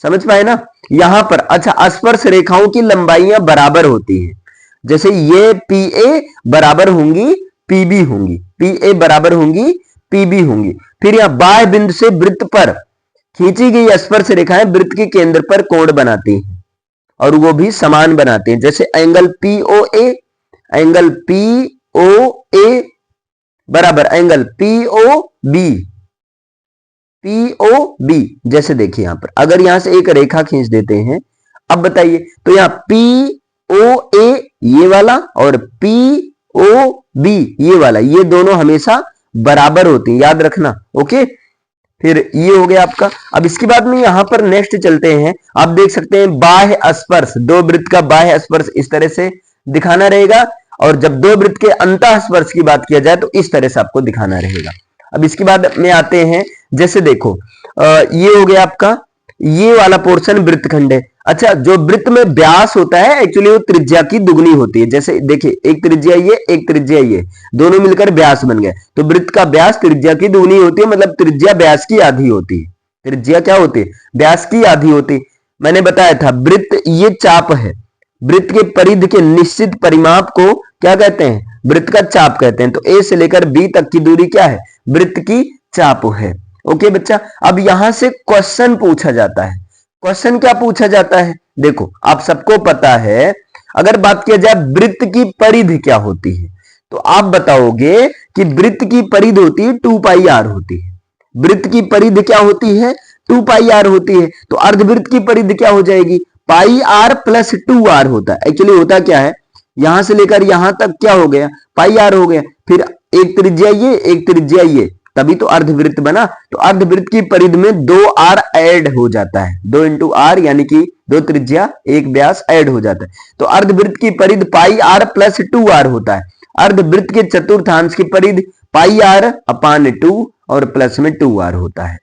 समझ पाए ना। यहां पर अच्छा, स्पर्श रेखाओं की लंबाइयां बराबर होती हैं। जैसे ये PA बराबर होंगी PB होंगी, PA बराबर होंगी PB होंगी। फिर यहां बाह्य बिंदु से वृत्त पर खींची गई स्पर्श रेखाएं वृत्त के केंद्र पर कोण बनाती हैं और वो भी समान बनाते हैं। जैसे एंगल POA, एंगल POA बराबर एंगल POB, POB। जैसे देखिए यहां पर अगर यहां से एक रेखा खींच देते हैं, अब बताइए, तो यहां POA ये वाला और POB ये वाला, ये दोनों हमेशा बराबर होती हैं, याद रखना। ओके, फिर ये हो गया आपका। अब इसके बाद में यहां पर नेक्स्ट चलते हैं। आप देख सकते हैं बाह्य स्पर्श, दो वृत्त का बाह्य स्पर्श इस तरह से दिखाना रहेगा, और जब दो वृत्त के अंतः स्पर्श की बात किया जाए तो इस तरह से आपको दिखाना रहेगा। अब इसके बाद में आते हैं, जैसे देखो ये हो गया आपका, ये वाला पोर्शन वृत्तखंड है। अच्छा, जो वृत्त में व्यास होता है एक्चुअली वो त्रिज्या की दुगनी होती है। जैसे देखिए, एक त्रिज्या ये, एक त्रिज्या ये, दोनों मिलकर व्यास बन गए, तो वृत्त का व्यास त्रिज्या की दुगनी होती है, मतलब त्रिज्या व्यास की आधी होती है। त्रिज्या क्या होती है? व्यास की आधी होती है। मैंने बताया था वृत्त ये चाप है, वृत्त के परिधि के निश्चित परिमाप को क्या कहते हैं? वृत्त का चाप कहते हैं। तो ए से लेकर बी तक की दूरी क्या है? वृत्त की चाप है। ओके बच्चा, अब यहां से क्वेश्चन पूछा जाता है। क्वेश्चन क्या पूछा जाता है? देखो, आप सबको पता है, अगर बात किया जाए वृत्त की परिधि क्या होती है, तो आप बताओगे कि वृत्त की परिधि होती है 2 पाई आर होती है। वृत्त की परिधि क्या होती है? 2 पाई आर होती है। तो अर्धवृत्त की परिधि क्या हो जाएगी? पाई आर प्लस 2 आर होता है। एक्चुअली होता क्या है, यहां से लेकर यहां तक क्या हो गया? पाई आर हो गया, फिर एक त्रिज्या ये, एक त्रिज्या ये, तभी तो अर्धवृत्त बना। तो अर्धवृत्त की परिधि में 2 आर ऐड हो जाता है, 2 इंटू आर, यानी कि 2 त्रिज्या 1 व्यास ऐड हो जाता है। तो अर्धवृत्त की परिधि पाई आर प्लस 2 आर होता है। अर्धवृत्त के चतुर्थांश की परिधि पाई आर अपान 2 और प्लस में 2 आर होता है।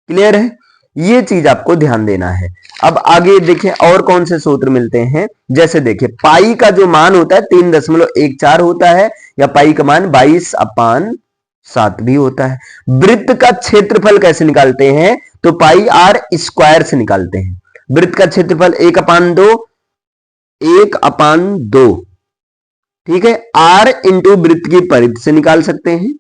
क्लियर है? ये चीज आपको ध्यान देना है। अब आगे देखें और कौन से सूत्र मिलते हैं। जैसे देखिए, पाई का जो मान होता है 3.14 होता है, या पाई का मान 22/7 भी होता है। वृत्त का क्षेत्रफल कैसे निकालते हैं? तो पाई आर स्क्वायर से निकालते हैं। वृत्त का क्षेत्रफल 1/2, 1/2, ठीक है, आर इंटू वृत्त की परिधि से निकाल सकते हैं,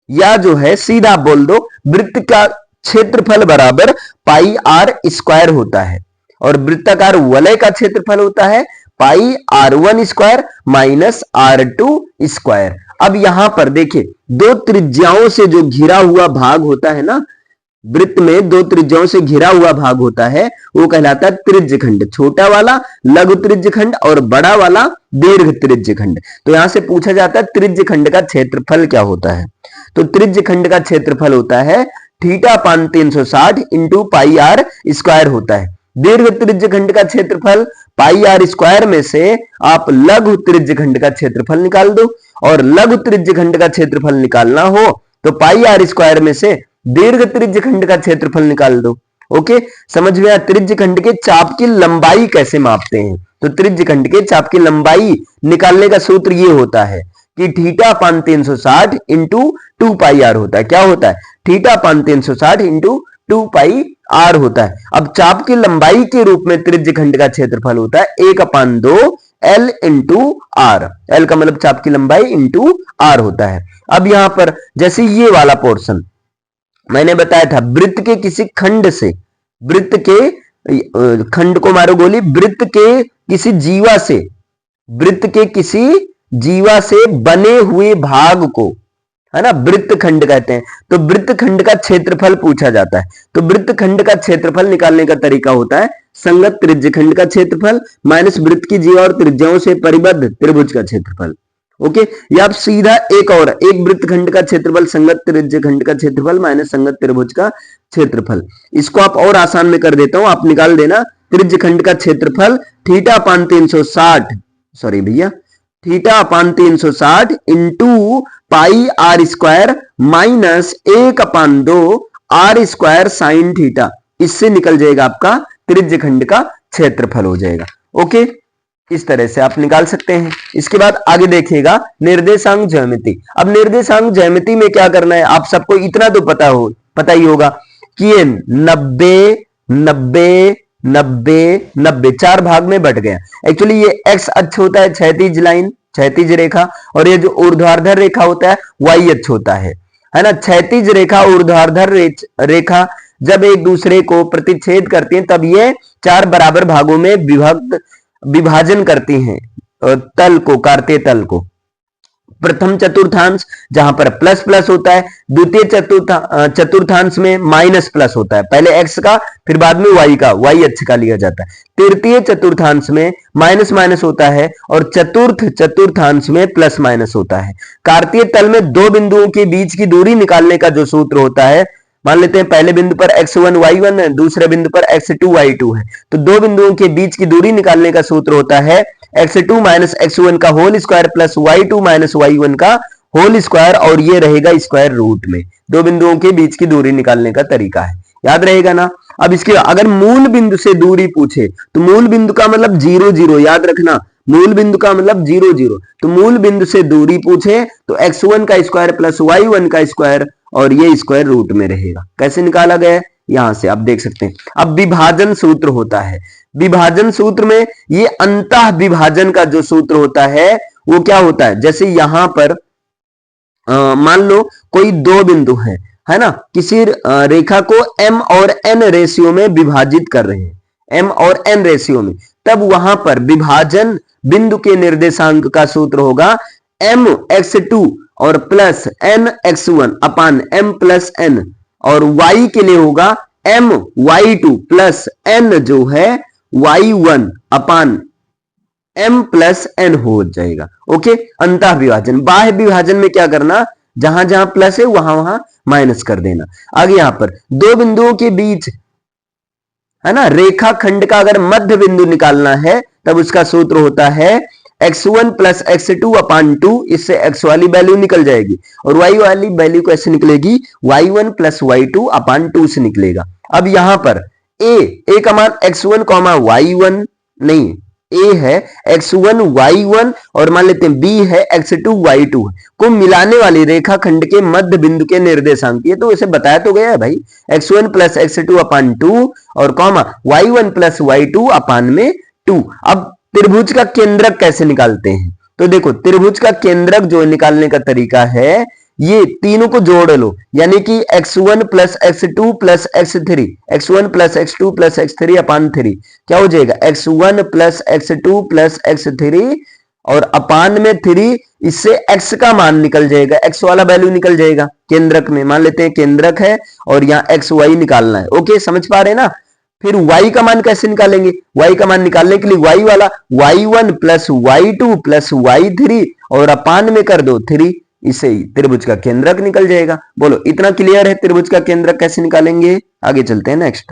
या जो है सीधा बोल दो, वृत्त का क्षेत्रफल बराबर पाई आर स्क्वायर होता है, और वृत्ताकार वलय का क्षेत्रफल होता है पाई R1 square minus R2 square. अब यहां पर देखिए, दो त्रिज्याओं से जो घिरा हुआ भाग होता है ना, वृत्त में दो त्रिज्याओं से घिरा हुआ भाग होता है, वो कहलाता है त्रिज्यखंड। छोटा वाला लघु त्रिज्यखंड और बड़ा वाला दीर्घ त्रिज्यखंड। तो यहां से पूछा जाता है त्रिज्यखंड का क्षेत्रफल क्या होता है। तो त्रिज्यखंड का क्षेत्रफल होता है θ/360 इंटू पाई आर स्क्वायर होता है। दीर्घ त्रिज्यखंड का क्षेत्रफल पाई आर स्क्वायर में से आप लघु त्रिज्यखंड का क्षेत्रफल निकाल दो, और लघु त्रिज्यखंड का क्षेत्रफल निकालना हो तो पाई आर स्क्वायर में से दीर्घ त्रिज्यखंड का क्षेत्रफल निकाल दो। ओके, समझ में आया? त्रिज्यखंड के चाप की लंबाई कैसे मापते हैं? तो त्रिज्यखंड के चाप की लंबाई निकालने का सूत्र ये होता है कि θ/360 इंटू 2 पाई आर होता है। क्या होता है? θ/360 इंटू 2 पाई आर होता है। अब चाप की लंबाई के रूप में त्रिज्यखंड का क्षेत्रफल होता है 1/2 L इंटू आर। एल का मतलब चाप की लंबाई इंटू आर होता है। अब यहां पर जैसे ये वाला पोर्शन मैंने बताया था, वृत्त के किसी खंड से, वृत्त के खंड को मारो गोली, वृत्त के किसी जीवा से, वृत्त के किसी जीवा से बने हुए भाग को, है ना, वृत्त खंड कहते हैं। तो वृत्त खंड का क्षेत्रफल पूछा जाता है। तो वृत्त खंड का क्षेत्रफल निकालने का तरीका होता है संगत त्रिज्यखंड का क्षेत्रफल माइनस वृत्त की जीवा और त्रिज्याओं से परिबद्ध त्रिभुज का क्षेत्रफल। ओके, या आप सीधा एक वृत्त खंड का क्षेत्रफल संगत त्रिज्यखंड का क्षेत्रफल माइनस संगत त्रिभुज का क्षेत्रफल। इसको आप और आसान में कर देता हूं, आप निकाल देना त्रिज्यखंड का क्षेत्रफल θ/360, सॉरी भैया, θ/360 into pi R square minus 1/2 R square sine theta. इससे निकल जाएगा आपका त्रिज्यखंड का क्षेत्रफल हो जाएगा। ओके, इस तरह से आप निकाल सकते हैं। इसके बाद आगे देखिएगा निर्देशांक ज्यामिति। अब निर्देशांक ज्यामिति में क्या करना है, आप सबको इतना तो पता ही होगा कि ये 90 90 90 90 चार भाग में बट गया। एक्चुअली ये एक्स अक्ष होता है, क्षैतिज लाइन, क्षैतिज रेखा, और ये जो ऊर्ध्वाधर रेखा होता है वाई अक्ष होता है ना। क्षैतिज रेखा ऊर्ध्वाधर रेखा जब एक दूसरे को प्रतिच्छेद करती हैं तब ये चार बराबर भागों में विभाजन करती हैं तल को, कार्तीय तल को। प्रथम चतुर्थांश जहां पर प्लस प्लस होता है, द्वितीय चतुर्थांश में माइनस प्लस होता है, पहले एक्स का फिर बाद में वाई का, वाई अक्ष का लिया जाता है। तृतीय चतुर्थांश में माइनस माइनस होता है, और चतुर्थ चतुर्थांश में प्लस माइनस होता है। कार्तीय तल में दो बिंदुओं के बीच की दूरी निकालने का जो सूत्र होता है, मान लेते हैं पहले बिंदु पर x1 y1 है, दूसरे बिंदु पर x2 y2 है, तो दो बिंदुओं के बीच की दूरी निकालने का सूत्र होता है x2 माइनस x1 का whole square plus y2 minus y1 का होल स्क्वायर, और ये रहेगा स्क्वायर रूट में। दो बिंदुओं के बीच की दूरी निकालने का तरीका है, याद रहेगा ना। अब इसके अगर मूल बिंदु से दूरी पूछे तो मूल बिंदु का मतलब 0 0, याद रखना मूल बिंदु का मतलब 0 0। तो मूल बिंदु से दूरी पूछे तो x1 का स्क्वायर प्लस y1 का स्क्वायर और ये स्क्वायर रूट में रहेगा। कैसे निकाला गया है, यहां से आप देख सकते हैं। अब विभाजन सूत्र होता है, विभाजन सूत्र में ये अंतः विभाजन का जो सूत्र होता है वो क्या होता है, जैसे यहां पर मान लो कोई दो बिंदु है ना, किसी रेखा को m और n रेशियो में विभाजित कर रहे हैं, m और n रेशियो में, तब वहां पर विभाजन बिंदु के निर्देशांक का सूत्र होगा mx2 और प्लस nx1 अपान m प्लस n, और y के लिए होगा my2 प्लस n जो है y1 अपान m प्लस n हो जाएगा। ओके, अंतः विभाजन। बाह्य विभाजन में क्या करना, जहां जहां प्लस है वहां वहां माइनस कर देना। आगे यहां पर दो बिंदुओं के बीच है ना रेखा खंड का अगर मध्य बिंदु निकालना है तब उसका सूत्र होता है x1 प्लस x2 अपान 2, इससे x वाली वैल्यू निकल जाएगी और y वाली वैल्यू कैसे निकलेगी, y1 प्लस y2 अपान 2 से निकलेगा। अब यहां पर a का मान x1 y1 नहीं, a है x1 y1 और मान लेते हैं b है x2 y2 को मिलाने वाली रेखा खंड के मध्य बिंदु के निर्देशांक, ये तो इसे बताया तो गया है भाई, x1 प्लस x2 अपान 2 और कॉमा y1 प्लस y2 अपान में 2। अब त्रिभुज का केंद्रक कैसे निकालते हैं, तो देखो त्रिभुज का केंद्रक जो निकालने का तरीका है, ये तीनों को जोड़ लो, यानी कि x1 plus x2 plus x3, x1 plus x2 plus x3 अपान 3 क्या हो जाएगा, x1 plus x2 plus x3 और अपान में 3, इससे x का मान निकल जाएगा, x वाला वैल्यू निकल जाएगा केंद्रक में। मान लेते हैं केंद्रक है और यहाँ x y निकालना है। ओके, समझ पा रहे हैं ना। फिर y का मान कैसे निकालेंगे, y का मान निकालने के लिए y वाला y1 plus y2 plus y3 और अपान में कर दो 3, इससे ही त्रिभुज का केंद्रक निकल जाएगा। बोलो इतना क्लियर है, त्रिभुज का केंद्रक कैसे निकालेंगे। आगे चलते हैं नेक्स्ट।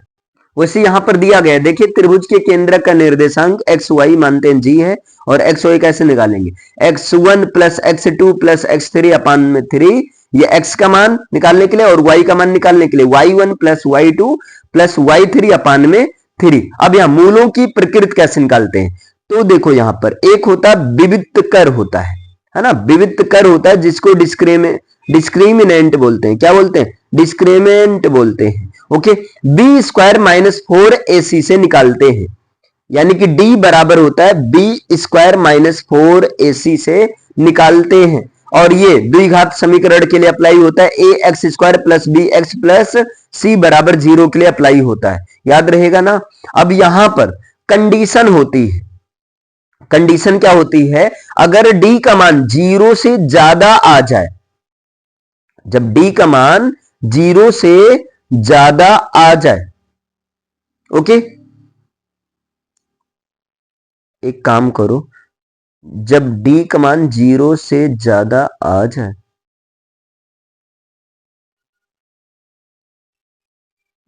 वैसे यहां पर दिया गया है, देखिए त्रिभुज के केंद्रक का निर्देशांक एक्स वाई मानते हैं जी है, और एक्स वाई कैसे निकालेंगे, x1 plus x2 plus x3 अपान में 3, ये x का मान निकालने के लिए और y का मान निकालने के लिए y1 plus y2 plus y3 अपान में 3। अब यहाँ मूलों की प्रकृति कैसे निकालते हैं, तो देखो यहां पर एक होता है विविक्त कर होता है ना, विविक्त कर होता है जिसको डिस्क्रिमिनेंट बोलते हैं। क्या बोलते हैं, डिस्क्रिमिनेंट बोलते हैं। Okay, B square minus 4ac से निकालते हैं, यानी कि d बराबर होता है बी स्क्वायर माइनस 4ac से निकालते हैं, और ये द्विघात समीकरण के लिए अप्लाई होता है, A X square plus B X plus C बराबर 0 के लिए अप्लाई होता है, याद रहेगा ना। अब यहां पर कंडीशन होती है, कंडीशन क्या होती है, अगर d का मान 0 से ज्यादा आ जाए, जब d का मान 0 से ज्यादा आ जाए, ओके, एक काम करो, जब d का मान 0 से ज्यादा आ जाए,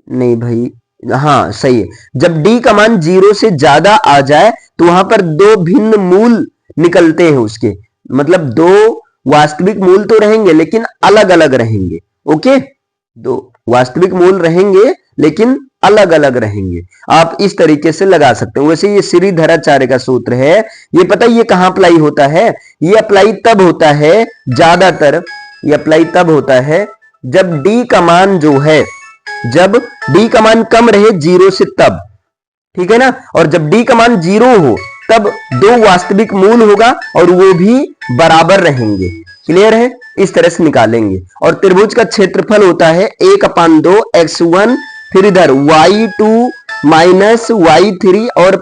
नहीं भाई, हाँ सही है, जब d का मान 0 से ज्यादा आ जाए तो वहां पर दो भिन्न मूल निकलते हैं उसके, मतलब दो वास्तविक मूल तो रहेंगे लेकिन अलग अलग रहेंगे। ओके, दो वास्तविक मूल रहेंगे लेकिन अलग अलग रहेंगे, आप इस तरीके से लगा सकते हो। वैसे ये श्रीधराचार्य का सूत्र है, ये पता है ये कहां अप्लाई होता है, ये अप्लाई तब होता है, ज्यादातर ये अप्लाई तब होता है जब d का मान जो है, जब d का मान कम रहे 0 से तब, ठीक है ना, और जब d का मान 0 हो तब दो वास्तविक मूल होगा और वो भी बराबर रहेंगे। क्लियर है, इस तरह से निकालेंगे। और त्रिभुज का क्षेत्रफल होता है 1/2 x1, फिर इधर y2 माइनस y3 और